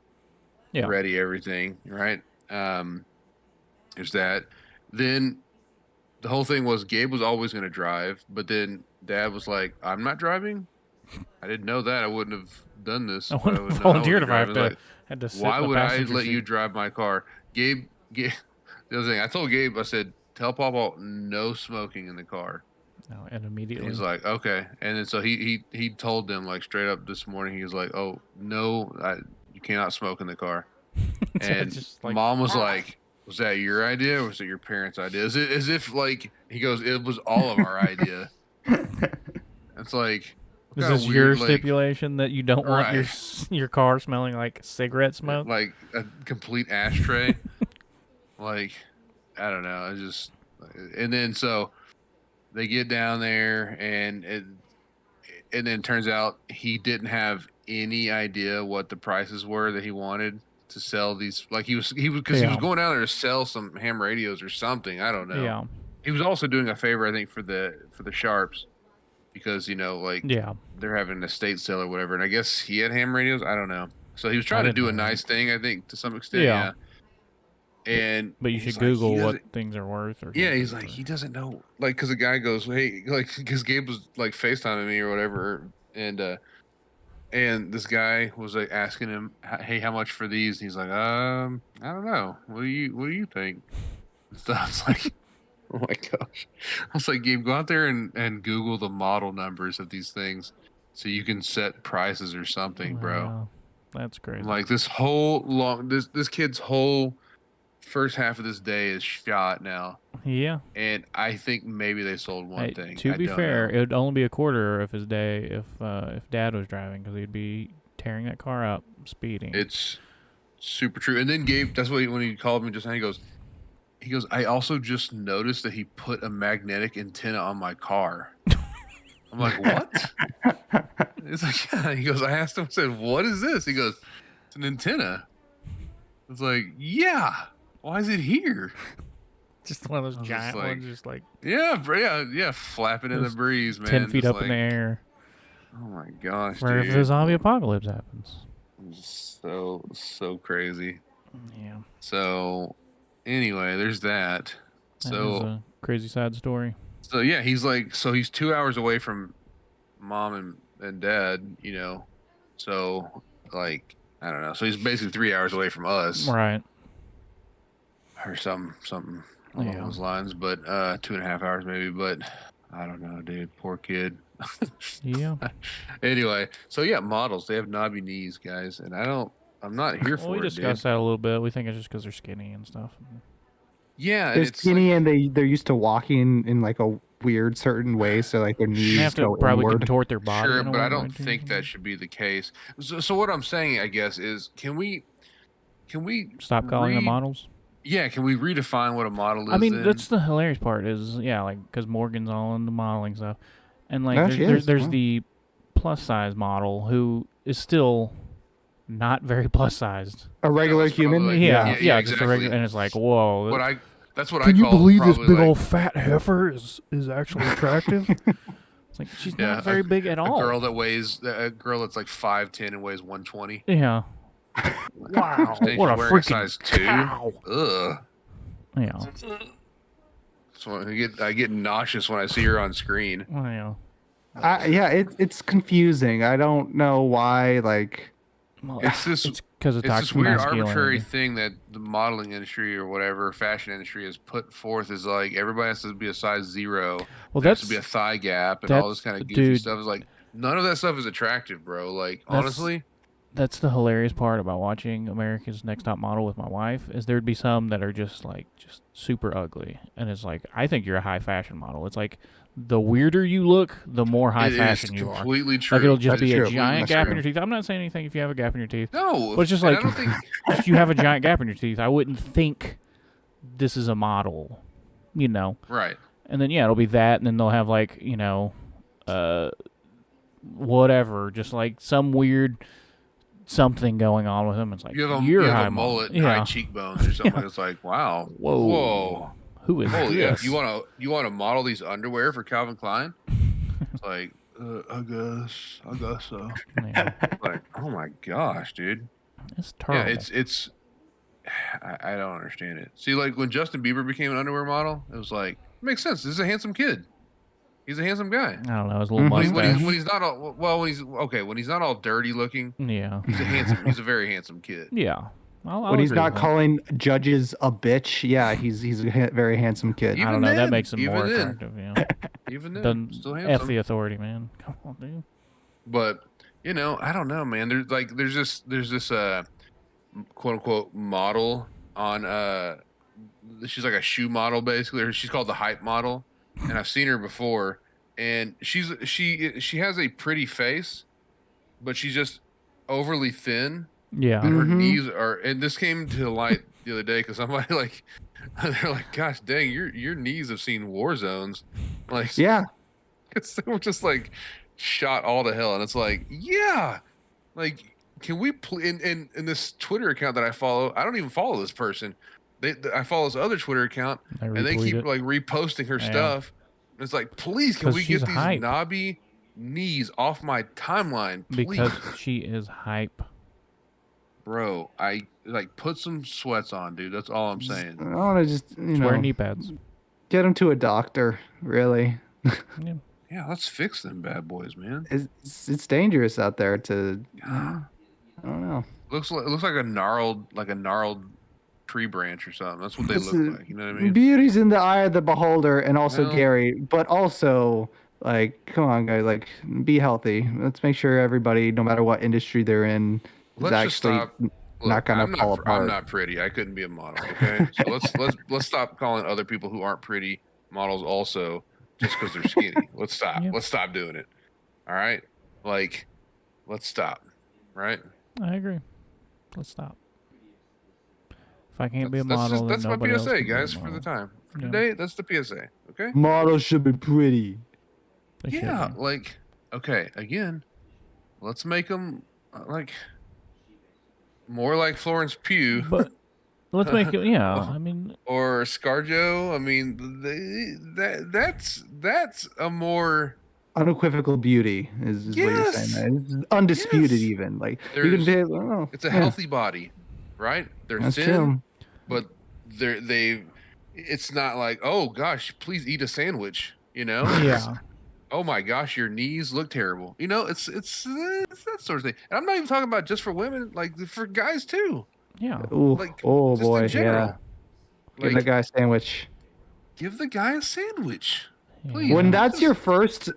Yeah. ready everything, right? There's that. Then the whole thing was Gabe was always going to drive, but then Dad was like, "I'm not driving." I didn't know that. I wouldn't have done this. I if wouldn't would have know I volunteered was if I driving. had to sit Why in the would I passenger let you seat. drive my car? Gabe, the other thing, I told Gabe, I said, tell Papa no smoking in the car. No, and immediately. He's like, okay. And then so he told them like straight up this morning, he was like, oh, no, you cannot smoke in the car. And Just like, Mom was like, was that your idea or was it your parents' idea? Is it as if like, he goes, it was all of our idea. It's like, what is kinda this your weird, like, stipulation that you don't want Right. your car smelling like cigarette smoke? like a complete ashtray? Like, I don't know. I just, and then so they get down there, and then it turns out he didn't have any idea what the prices were that he wanted to sell these. Like he was because he was Yeah. going down there to sell some ham radios or something. I don't know. Yeah. He was also doing a favor, I think, for the Sharps, because you know, like Yeah. they're having an estate sale or whatever, and I guess he had ham radios. I don't know. So he was trying to didn't do a know that. nice thing, I think, to some extent. Yeah. And But you he's should like, Google he what doesn't- things are worth. Or Yeah, he's something, like, or- he doesn't know, like, because the guy goes, hey, like, because Gabe was like FaceTiming me or whatever, and this guy was like asking him, hey, how much for these? And he's like, I don't know. What do you think? So I was like, oh my gosh. I was like, Gabe, go out there and Google the model numbers of these things so you can set prices or something, bro. Wow, that's crazy. Like this this kid's whole first half of this day is shot now. Yeah. And I think maybe they sold one Hey, thing. to I be don't fair, know. it would only be a quarter of his day if Dad was driving, because he'd be tearing that car up, speeding. It's super true. And then Gabe, that's what when he called me just now, he goes, I also just noticed that he put a magnetic antenna on my car. I'm like, what? It's like, yeah. He goes, I asked him, I said, what is this? He goes, it's an antenna. It's like, yeah. Why is it here? just one of I those was giant just like, ones, just like Yeah, yeah, flapping in the Just breeze, man. 10 feet Just up in the like, air. Oh my gosh, Where if dude. the zombie apocalypse happens. So crazy. Yeah. So anyway, there's that. That is So a crazy sad story. yeah, he's like, so he's 2 hours away from mom and dad, you know. So like, I don't know. So he's basically 3 hours away from us, Right. or something along Yeah. those lines. But 2.5 hours maybe. But I don't know, dude. Poor kid. Yeah. Anyway, so yeah, models, they have knobby knees, guys, and I'm not here for Well, we it, discussed dude. that a little bit. We think it's just because they're skinny and stuff. Yeah, and They're it's skinny like, and they're used to walking in like a weird certain way, so like their They knees have to go probably inward. contort their body. sure, in a but I way, don't right, think too. that should be the case. So what I'm saying, I guess, is can we Stop calling them read- models. Yeah, can we redefine what a model is? I mean, then? that's the hilarious part is, yeah, like, because Morgan's all into modeling stuff. And, like, Yeah, she is. there's Wow. the plus-size model who is still not very plus-sized. A regular that's probably human. like- Yeah, yeah, just a exactly. regular, and it's like, whoa. That's what Can I you call believe this probably, big like, old fat heifer is actually attractive? It's like, she's Yeah, not very big at a all. girl that's like 5'10" and weighs 120. Yeah. Wow, She's what a wearing freaking size 2. cow. Ugh. Yeah. So I get nauseous when I see her on screen. Well, yeah. Yeah, it's confusing. I don't know why. Like, Well, It's this it's because of It's this toxic weird masculinity. arbitrary thing that the modeling industry or whatever fashion industry has put forth is like everybody has to be a size 0. Well, There has to that's be a thigh gap and all this kind of goofy dude. stuff. Is like none of that stuff is attractive, bro. Like That's- honestly, That's the hilarious part about watching America's Next Top Model with my wife is there'd be some that are just super ugly, and it's like I think you're a high fashion model. It's like the weirder you look, the more high it is fashion you are. completely true. Like it'll just That's be a true. giant That's gap true. in your teeth. I'm not saying anything if you have a gap in your teeth, No, but it's just and like I don't think if you have a giant gap in your teeth, I wouldn't think this is a model, you know. right. And then it'll be that, and then they'll have like whatever, just like some weird something going on with them. It's like You have you're a high mullet, and model. high cheekbones, or something. It's like wow, Whoa. Who is Holy this? F, you want to model these underwear for Calvin Klein? It's like I guess so. Yeah, Like oh my gosh, dude. it's terrible. Yeah, it's. I don't understand it. See, like when Justin Bieber became an underwear model, it was like it makes sense. This is a handsome kid. He's a handsome guy. I don't know. His little Mhm. mustache. When he's not all when he's not all dirty looking, Yeah. he's a very handsome kid. Yeah. I'll When he's agree not with that. calling judges a bitch, yeah, he's a very handsome kid. I Even don't know. That then, makes him more even then. attractive. Yeah. Even then, Doesn't still F handsome. the authority, man. Come on, dude. But I don't know, man. There's this quote unquote model on she's like a shoe model basically, or she's called the hype model, and I've seen her before, and she has a pretty face, but she's just overly thin, Yeah. and her Mhm. knees are. And this came to light the other day because somebody they're like, gosh dang, your knees have seen war zones, like Yeah, they were just like shot all to hell, and it's like, yeah, like can we in this Twitter account that I follow, I don't even follow this person. I follow this other Twitter account, and they retweet keep it. like reposting her Yeah. stuff. It's like, please, can 'Cause we she's get these hype. knobby knees off my timeline, please, Because she is hype. bro? I like put some sweats on, dude. That's all I'm saying. I want to just Just wear knee pads. get him to a doctor. Really, Yeah. Yeah, let's fix them bad boys, man. it's dangerous out there to. Yeah. I don't know. It looks like a gnarled tree branch or something. That's what they It's look like. You know what I mean? Beauty's in the eye of the beholder, and also Well- Gary, but also like, come on, guys, like, be healthy. Let's make sure everybody, no matter what industry they're in, is Let's just actually stop. not gonna I'm fall I'm apart. not pretty. I couldn't be a model. Okay, so let's stop calling other people who aren't pretty models also just because they're skinny. Let's stop. Yeah. Let's stop doing it. All right, like let's stop. Right? I agree. Let's stop. If I can't be a That's model, then that's my nobody else PSA, can be a guys, for the model. time. For Yeah. today, that's the PSA. Okay. Models should be pretty. They should Yeah, be. like okay, again, let's make them like more like Florence Pugh But let's make it. Yeah. I mean, or ScarJo. I mean, that's a more Unequivocal beauty is what you're Yes. saying. It's undisputed, Yes. even. Like, you can There's- be, oh, it's a yeah, healthy body, right? They're That's thin, true. but it's not like, oh gosh, please eat a sandwich, you know? yeah. Oh my gosh, your knees look terrible. You know, it's that sort of thing. And I'm not even talking about just for women, like for guys too. Yeah. Ooh, Like oh just boy, in general. yeah. Give Like, that guy a sandwich. give the guy a sandwich. Yeah. Please. When that's just-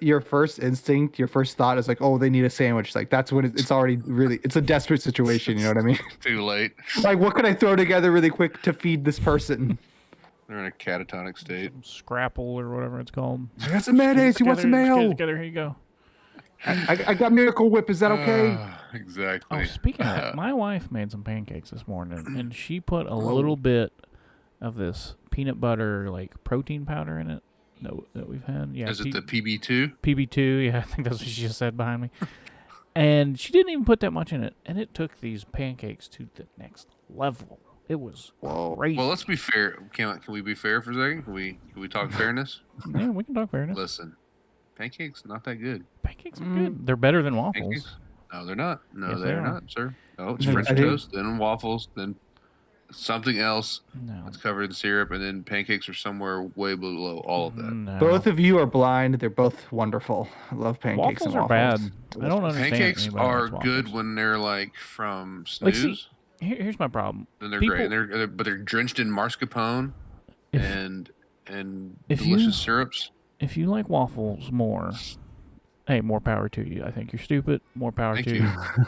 your first instinct, your first thought is like, oh, they need a sandwich. Like, that's when it's already really, it's a desperate situation. You know what I mean? Too late. Like, what can I throw together really quick to feed this person? They're in a catatonic state. Scrapple or whatever it's called. I got some mayonnaise. You want some Just get it mayo? together. Here you go. I got Miracle Whip. Is that okay? Exactly. Oh, speaking of that, my wife made some pancakes this morning, and she put a little bit of this peanut butter like protein powder in it that we've had. Yeah, Is it the PB2? PB2? Yeah, I think that's what she just said behind me. And she didn't even put that much in it, and it took these pancakes to the next level. It was crazy. Well, let's be fair. Can we be fair for a second? Can we talk fairness? Yeah, we can talk fairness. Listen, pancakes not that good. Pancakes are good. They're better than waffles. Pancakes? No, they're not. No, Yes, they they are are. not, sir. Oh, it's I French think- toast, then waffles, then something else No. that's covered in syrup, and then pancakes are somewhere way below all of that. No. Both of you are blind. They're both wonderful. I love pancakes waffles and are bad. waffles. I don't understand. Pancakes anybody are likes good waffles. when they're like from Like, Snooze. Here's my problem. And they're People- great. And but they're drenched in mascarpone If- and if delicious you- syrups. If you like waffles more, hey, more power to you. I think you're stupid. More power Thank to you.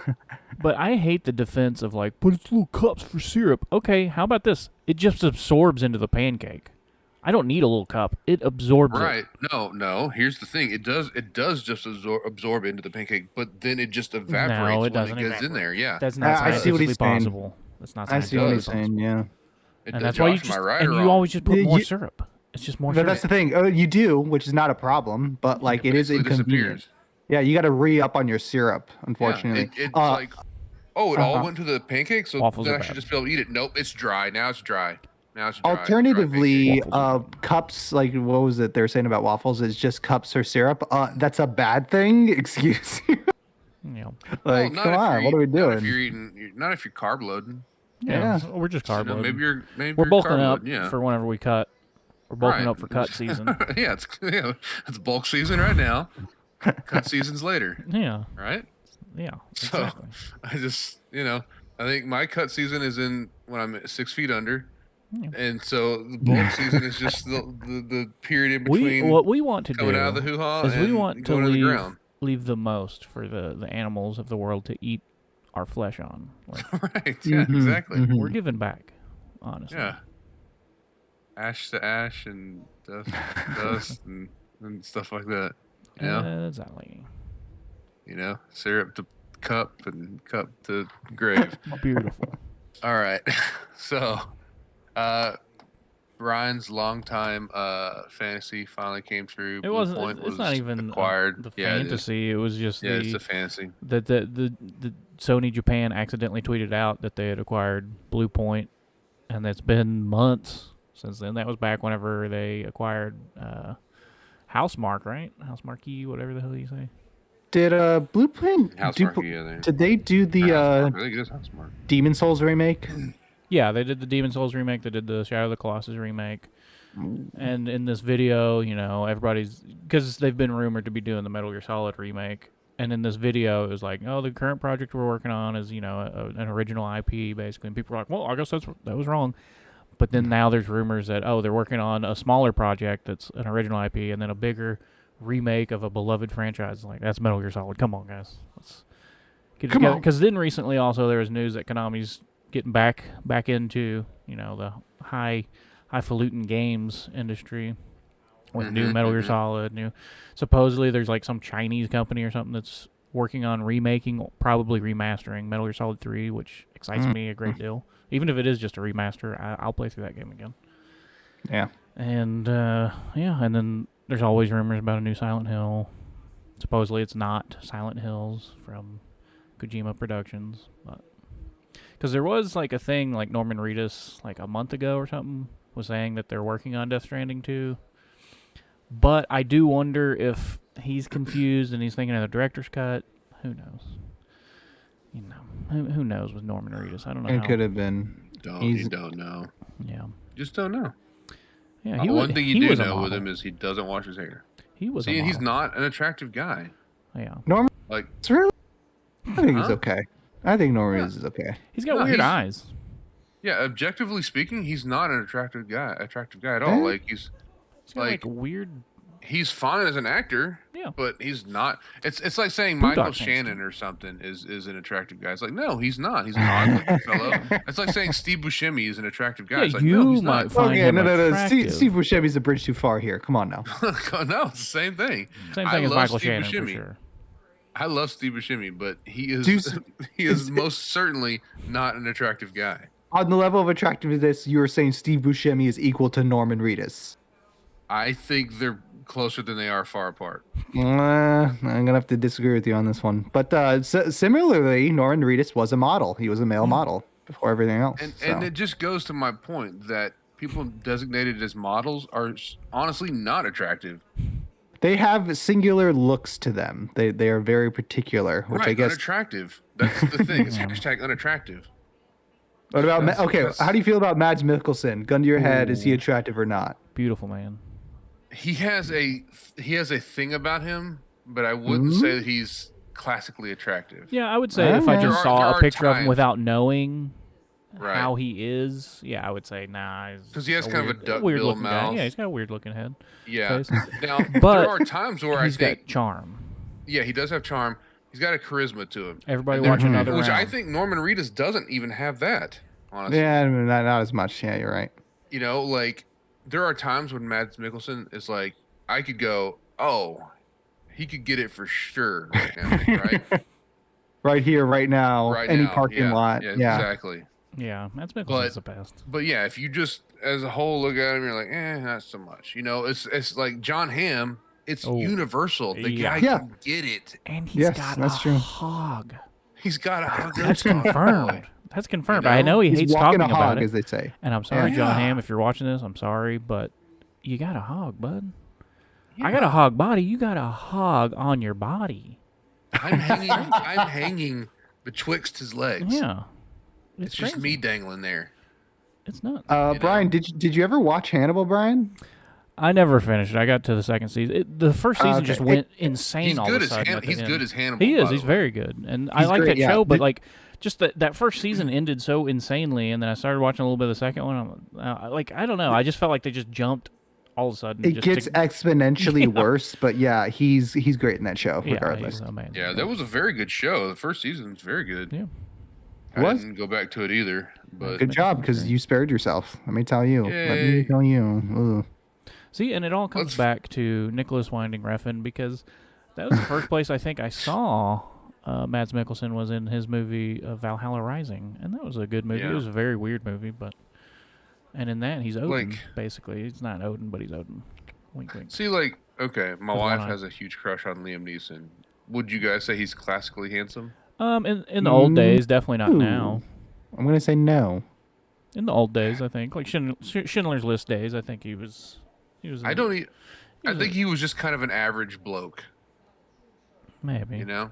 you. But I hate the defense of like, but it's little cups for syrup. Okay, how about this? It just absorbs into the pancake. I don't need a little cup. It absorbs it. Right. No. Here's the thing. It does just absorb into the pancake, but then it just evaporates No, it when doesn't it gets in evaporate. there. Yeah. That's not I see what scientifically he's saying. possible. That's not I see what he's scientifically saying. possible. Yeah. And that's why you Josh, am just I right and or you wrong? always just put You- more you- syrup. It's just more But syrup. that's the thing. You do, which is not a problem, but like it is Basically inconvenient. disappears. Yeah, you got to re-up on your syrup, unfortunately. Yeah, it's like, oh, it all uh-huh. went to the pancakes, so Waffles then are I should bad. just be able to eat it. Nope, it's dry. Now it's dry. Now it's dry. Alternatively, Waffles are cups, like what was it they were saying about waffles, is just cups or syrup. That's a bad thing. Excuse you. Yeah. Like, come on, what are we Not if doing? you're eating, not if you're carb loading. Yeah. We're just You carb know, loading. maybe We're you're bulking carb up loading, yeah. for whenever we cut. We're bulking Right. up for cut season. Yeah, it's bulk season right now. Cut season's later, Yeah. right? Yeah. So Exactly. I just, I think my cut season is in when I'm at 6 feet under, Yeah. and so the bulk season is just the period in We between what we want to coming do out of the hoo-ha is and we want to going to the ground. leave the most for the animals of the world to eat our flesh on. Like, Right? Yeah, Mhm, exactly. mhm. we're giving back, honestly. Yeah. Ash to ash and dust to dust and stuff like that. You know? Exactly. Syrup to cup and cup to grave. Beautiful. All right. So, Ryan's longtime fantasy finally came true. It Blue wasn't. Point It's was not even acquired. the Yeah, it is. fantasy. It was just Yeah, it's the a fantasy. the Sony Japan accidentally tweeted out that they had acquired Blue Point, and it's been months since then. That was back whenever they acquired Housemark, right? Housemarque, whatever the hell you say. Did Blue Point House do? Mark, yeah, there. Did they do the I think it is House Mark. Demon Souls remake? Yeah, they did the Demon Souls remake. They did the Shadow of the Colossus remake. And in this video, everybody's because they've been rumored to be doing the Metal Gear Solid remake. And in this video, it was like, oh, the current project we're working on is, an original IP, basically. And people were like, well, I guess that was wrong. But then now there's rumors that, oh, they're working on a smaller project that's an original IP and then a bigger remake of a beloved franchise. Like, that's Metal Gear Solid. Come on, guys. Let's get it Come together. on. Because then recently also there was news that Konami's getting back into, the highfalutin games industry with new Metal Gear Solid, supposedly there's like some Chinese company or something that's working on remaking, probably remastering Metal Gear Solid 3, which excites me a great deal. Even if it is just a remaster, I'll play through that game again. Yeah. And and then there's always rumors about a new Silent Hill. Supposedly it's not Silent Hills from Kojima Productions, but because there was like a thing like Norman Reedus like a month ago or something was saying that they're working on Death Stranding 2. But I do wonder if he's confused and he's thinking of the director's cut. Who knows? Who knows with Norman Reedus? I don't know. It how- could have been. You don't know. Yeah. Just don't know. Yeah. One thing you he do was a know with model. him is he doesn't wash his hair. He was. See, a and he's model. not an attractive guy. Yeah. Norman, Like, it's really. I think he's Huh? okay. I think Norman is okay. He's got No, weird he's- eyes. yeah, objectively speaking, he's not an attractive guy at all. Eh? Like He's got like- weird. he's fine as an actor. Yeah. But he's not. It's like saying Boondock Michael Saints, Shannon or something is an attractive guy. It's like, no, he's not. He's an odd-looking fellow. It's like saying Steve Buscemi is an attractive guy. Yeah, It's like, you no, he's might not. find Okay, him no. attractive. Steve Buscemi's a bridge too far here. Come on now. No, it's the same thing. Same I thing as love Michael Steve Shannon for Buscemi. sure. I love Steve Buscemi, but he is Dude, he is most certainly not an attractive guy. On the level of attractiveness, you were saying Steve Buscemi is equal to Norman Reedus. I think they're closer than they are far apart. I'm gonna have to disagree with you on this one. But similarly, Norman Reedus was a model. He was a male model before everything else. And it just goes to my point that people designated as models are honestly not attractive. they have singular looks to them. They are very particular, which Right, I guess. unattractive. That's the thing. It's hashtag unattractive. What about that's- how do you feel about Mads Mikkelsen? Gun to your head, is he attractive or not? Beautiful man. He has a thing about him, but I wouldn't say that he's classically attractive. Yeah, I would say if I There just are- saw there a are picture of him times- without knowing Right. how he is, yeah, I would say nah. Because he has kind of a duck weird bill looking guy. mouth. Yeah, he's got a weird looking head. Yeah. Face. Now But there are times where I He's think, got charm. yeah, he does have charm. He's got a charisma to him. Everybody And there- watch another which I round. think Norman Reedus doesn't even have that. Honestly, Yeah, not as much. Yeah, you're right. you know, like there are times when Mads Mikkelsen is like, I could go, oh, he could get it for sure right now, right? Right here, right now, Right any now. parking Yeah, lot. Yeah, Yeah. exactly. Yeah, Mads Mikkelsen's the best. But yeah, if you just as a whole look at him, you're like, not so much. You know, it's like John Hamm. It's Oh, universal. The yeah. guy Yeah. can get it. And he's Yes, got that's a true. hog. He's got a hug. That's confirmed. That's confirmed. You know? I know he He's hates walking talking a about hog, it. as they say. And I'm sorry, Yeah. John Hamm, if you're watching this, I'm sorry, but you got a hog, bud. I got a hog body. You got a hog on your body. I'm hanging betwixt his legs. Yeah. It's just crazy. me dangling there. It's nuts. Brian, did you ever watch Hannibal, Brian? I never finished it. I got to the second season. The first season Okay. just went insane He's all good of a as sudden. at the he's end. good as Hannibal. He is. by He's the way. very good, and I He's like great, that yeah. show. But like, just that first season ended so insanely, and then I started watching a little bit of the second one. I don't know. I just felt like they just jumped all of a sudden. It just gets to, exponentially Yeah. worse, but yeah, he's great in that show, yeah, regardless. he's amazing. Yeah, that was a very good show. The first season was very good. Yeah. I Was? didn't go back to it either, but Good job, because you spared yourself. Let me tell you. Let me Yay. tell you. See, and it all comes Let's- back to Nicholas Winding Refn, because that was the first place I think I saw Mads Mikkelsen was in his movie Valhalla Rising, and that was a good movie. Yeah. It was a very weird movie, and in that he's Odin, Like- basically. He's not Odin, but he's Odin. Wink, wink. see, like, okay, my With wife one eye. has a huge crush on Liam Neeson. Would you guys say he's classically handsome? In the old days, definitely not Ooh. now. I'm gonna say no. In the old days, I think, like Schindler's List days, I think he was. I don't. I was think he was just kind of an average bloke. Maybe. You know,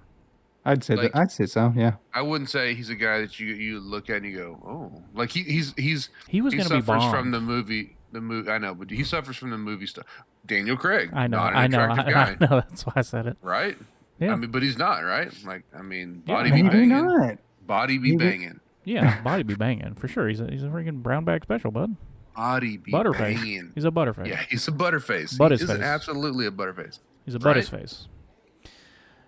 I'd say Like- that. I'd say so. Yeah. I wouldn't say he's a guy that you look at and you go, oh, like he's He was he going to be suffers bombed. from the movie. The movie, I know, but he suffers from the movie stuff. Daniel Craig, I know. not an I know. attractive I guy, know. That's why I said it. right? Yeah. I mean, but he's not, right? Like, I mean, Yeah, body be Maybe banging, not. body be Maybe- banging, Yeah, body be banging for sure. He's a freaking brown bag special, bud. body be Butterface. banging. He's a butterface. Yeah, he's a butterface. Butt He his is face. absolutely a butterface. He's a Right? butt his face.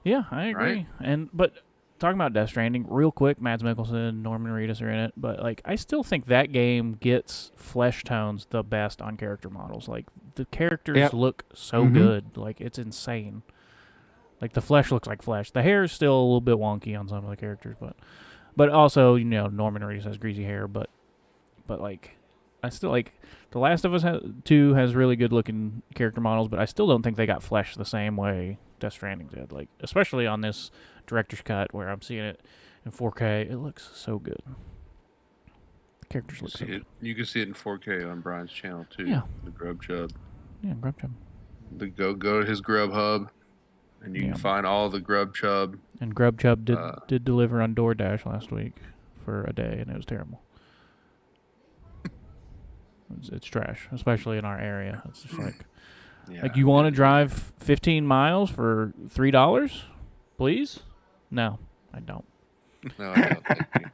Yeah, I agree. Right? But talking about Death Stranding, real quick, Mads Mikkelsen, Norman Reedus are in it, but like I still think that game gets flesh tones the best on character models. Like the characters Yep. look so Mhm. good, like it's insane. Like the flesh looks like flesh. The hair is still a little bit wonky on some of the characters, but also Norman Reedus has greasy hair, but like I still like The Last of Us 2 has really good looking character models, but I still don't think they got flesh the same way Death Stranding did. Like especially on this director's cut where I'm seeing it in 4K, it looks so good. The characters look so good. You can see it in 4K on Brian's channel too. Yeah. The Grub Chub. Yeah, Grub Chub. Go to his Grub Hub, and you Yeah. can find all the Grub Chub. And Grub Chub Uh, did deliver on DoorDash last week for a day, and it was terrible. It's trash, especially in our area. It's just like Yeah. you want to drive 15 miles for $3, please? No, I don't. No, I don't. Thank you. I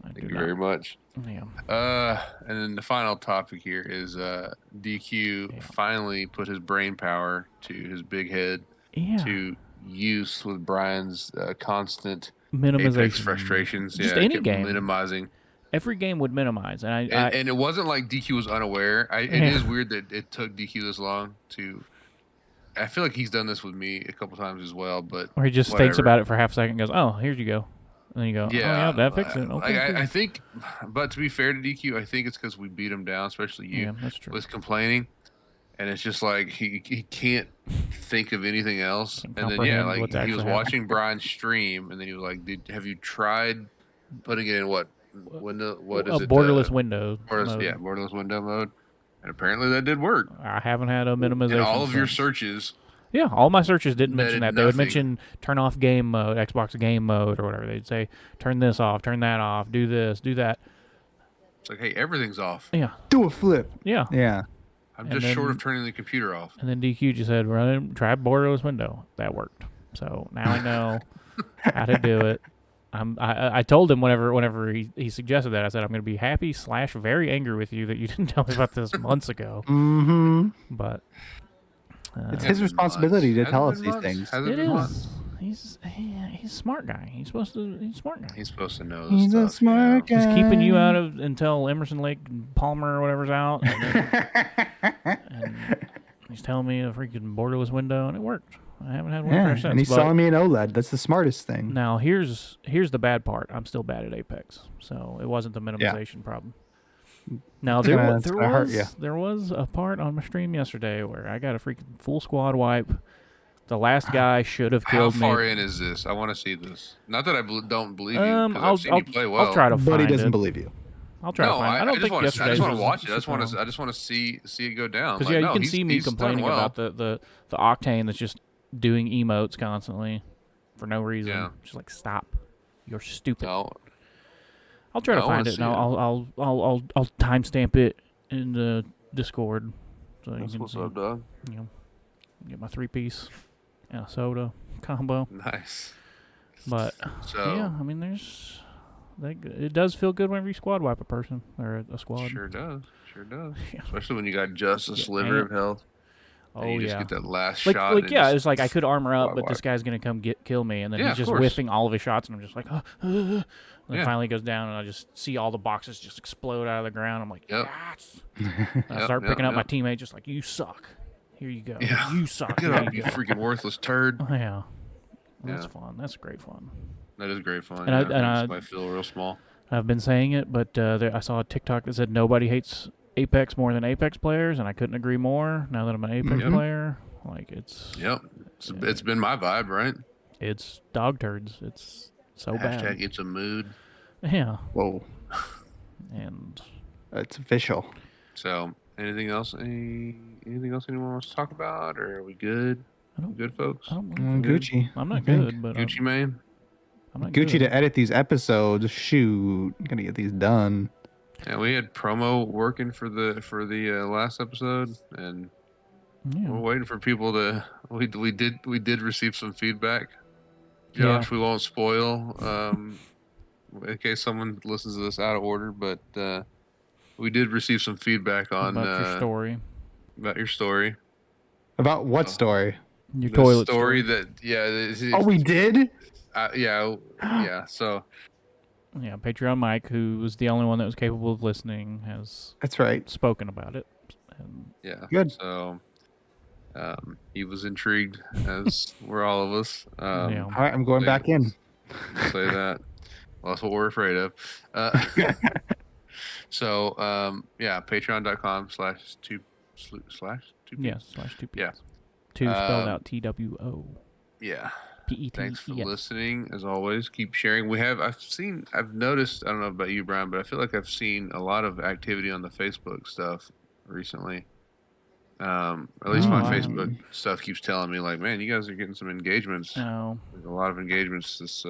Thank do you not. very much. Yeah. And then the final topic here is DQ Yeah. finally put his brain power to his big head Yeah. to use with Brian's constant Minimization. Apex frustrations. Just yeah, any kept game. minimizing. Every game would minimize, and And it wasn't like DQ was unaware. It Yeah. is weird that it took DQ this long to. I feel like he's done this with me a couple times as well, but or he just thinks whatever. about it for half a second and goes, "Oh, here you go," and then you go, "Oh yeah, that fixed it." like, Okay, I think, but to be fair to DQ, I think it's because we beat him down, especially you, yeah, that's true. was complaining, and it's just like he can't think of anything else. Can't And then yeah, comprehend like what's he was actually watching Brian's stream, and then he was like, "Have you tried putting it in what window? What is a it? borderless window. Borderless, yeah, borderless window mode." And apparently that did work. I haven't had a minimization. And all of your since. searches. Yeah, all my searches didn't mention netted that. They would nothing. mention turn off game mode, Xbox game mode, or whatever. They'd say turn this off, turn that off, do this, do that. It's like, hey, everything's off. Yeah, Do a flip. yeah. Yeah. I'm And just short then- of turning the computer off. And then DQ just said, try borderless window. That worked. So now I know how to do it. I told him whenever he suggested that, I said I'm going to be happy / very angry with you that you didn't tell me about this months ago. Mm-hmm. But It's Hasn't his been responsibility months. to Hasn't tell been us these months. things. Hasn't it been months. is. He's a smart guy. He's supposed to. He's a smart guy. He's supposed to know this He's a stuff. smart guy. He's keeping you out of until Emerson Lake and Palmer or whatever's out, and he's telling me a freaking borderless window, and it worked. I haven't had one Yeah, crash since. and he's but selling me an OLED. That's the smartest thing. now here's the bad part. I'm still bad at Apex, so it wasn't the minimization problem. Now It's there gonna hurt ya. there was a part on my stream yesterday where I got a freaking full squad wipe. The last guy should have How killed me. far in is this? I want to see this. Not that I don't believe you, because I'll I've seen you play well. I'll try to But find he doesn't it. believe you. I'll try to No, find it. I don't think I yesterday's just want to was watch it. super long. I just want to see it go down. Because Like, you no, can he's- see me he's done complaining well. about the Octane that's just doing emotes constantly for no reason. Yeah. Just like stop, you're stupid. No, I'll try to I wanna find it. see And it. I'll timestamp it in the Discord so that's you can what's see. up, dog. You know, get my 3-piece and a soda combo. Nice. But So yeah, I mean, it does feel good whenever you squad wipe a person or a squad. sure does. Yeah. Especially when you got just a Get sliver of amped. health. Oh and you just yeah. get that last Like, shot. like and yeah, just- it's like I could armor up, squad but this wipe. guy's gonna come kill me, and then Yeah, he's of just course. whiffing all of his shots, and I'm just like, and then Yeah. finally goes down, and I just see all the boxes just explode out of the ground. I'm like, Yep. yes. And I start picking up my yep. teammate, just like, you suck. Here you go. Yeah. You suck. Get Here up, you you go. freaking worthless turd. Oh, yeah. That's Yeah. fun. That's great fun. That is great fun. And I- yeah, and makes I- me feel real small. I've been saying it, but I saw a TikTok that said nobody hates Apex more than Apex players, and I couldn't agree more. Now that I'm an Apex Mhm. player, like it's Yep. It's been my vibe, right? it's dog turds. It's so Hashtag bad. it's a mood. Yeah, Whoa, and it's official. So, anything else? Anything else anyone wants to talk about? Or are we good? I don't- Good, folks? I don't. Gucci. I'm I not think. good, but Gucci Mane? I'm not Gucci good. to edit these episodes. Shoot, gotta get these done. Yeah, we had promo working for the last episode, and Yeah. we're waiting for people to. We did receive some feedback. Yeah. Josh, we won't spoil in case someone listens to this out of order, but we did receive some feedback on About your story, about your story. About what story? your The toilet story that Oh, we did. yeah. So Yeah, Patreon Mike, who was the only one that was capable of listening, has That's right. spoken about it. And yeah, Good. So he was intrigued, as were all of us. yeah, All right, I'm going Like- back in. Say that. Well, that's what we're afraid of. So patreon.com/2 yeah, /2 Yeah. 2 spelled Um, out TWO Yeah. PET. Thanks for yeah. listening. As always, keep sharing. I've noticed, I don't know about you, Brian, but I feel like I've seen a lot of activity on the Facebook stuff recently. At least Oh, my wow. Facebook stuff keeps telling me, like, man, you guys are getting some engagements. No, There's a lot of engagements. It's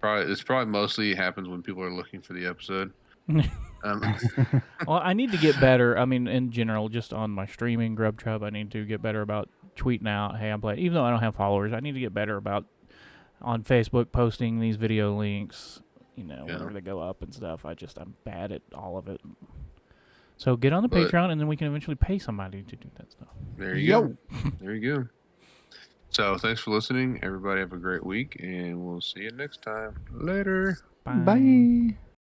probably mostly happens when people are looking for the episode. well, I need to get better. I mean, in general, just on my streaming GrubTrub, I need to get better about tweeting out, "Hey, I'm playing." Even though I don't have followers, I need to get better about on Facebook posting these video links. Yeah. Whenever they go up and stuff. I'm bad at all of it. So get on the But- Patreon, and then we can eventually pay somebody to do that stuff. There you go. There you go. So thanks for listening. Everybody have a great week, and we'll see you next time. Later. Bye.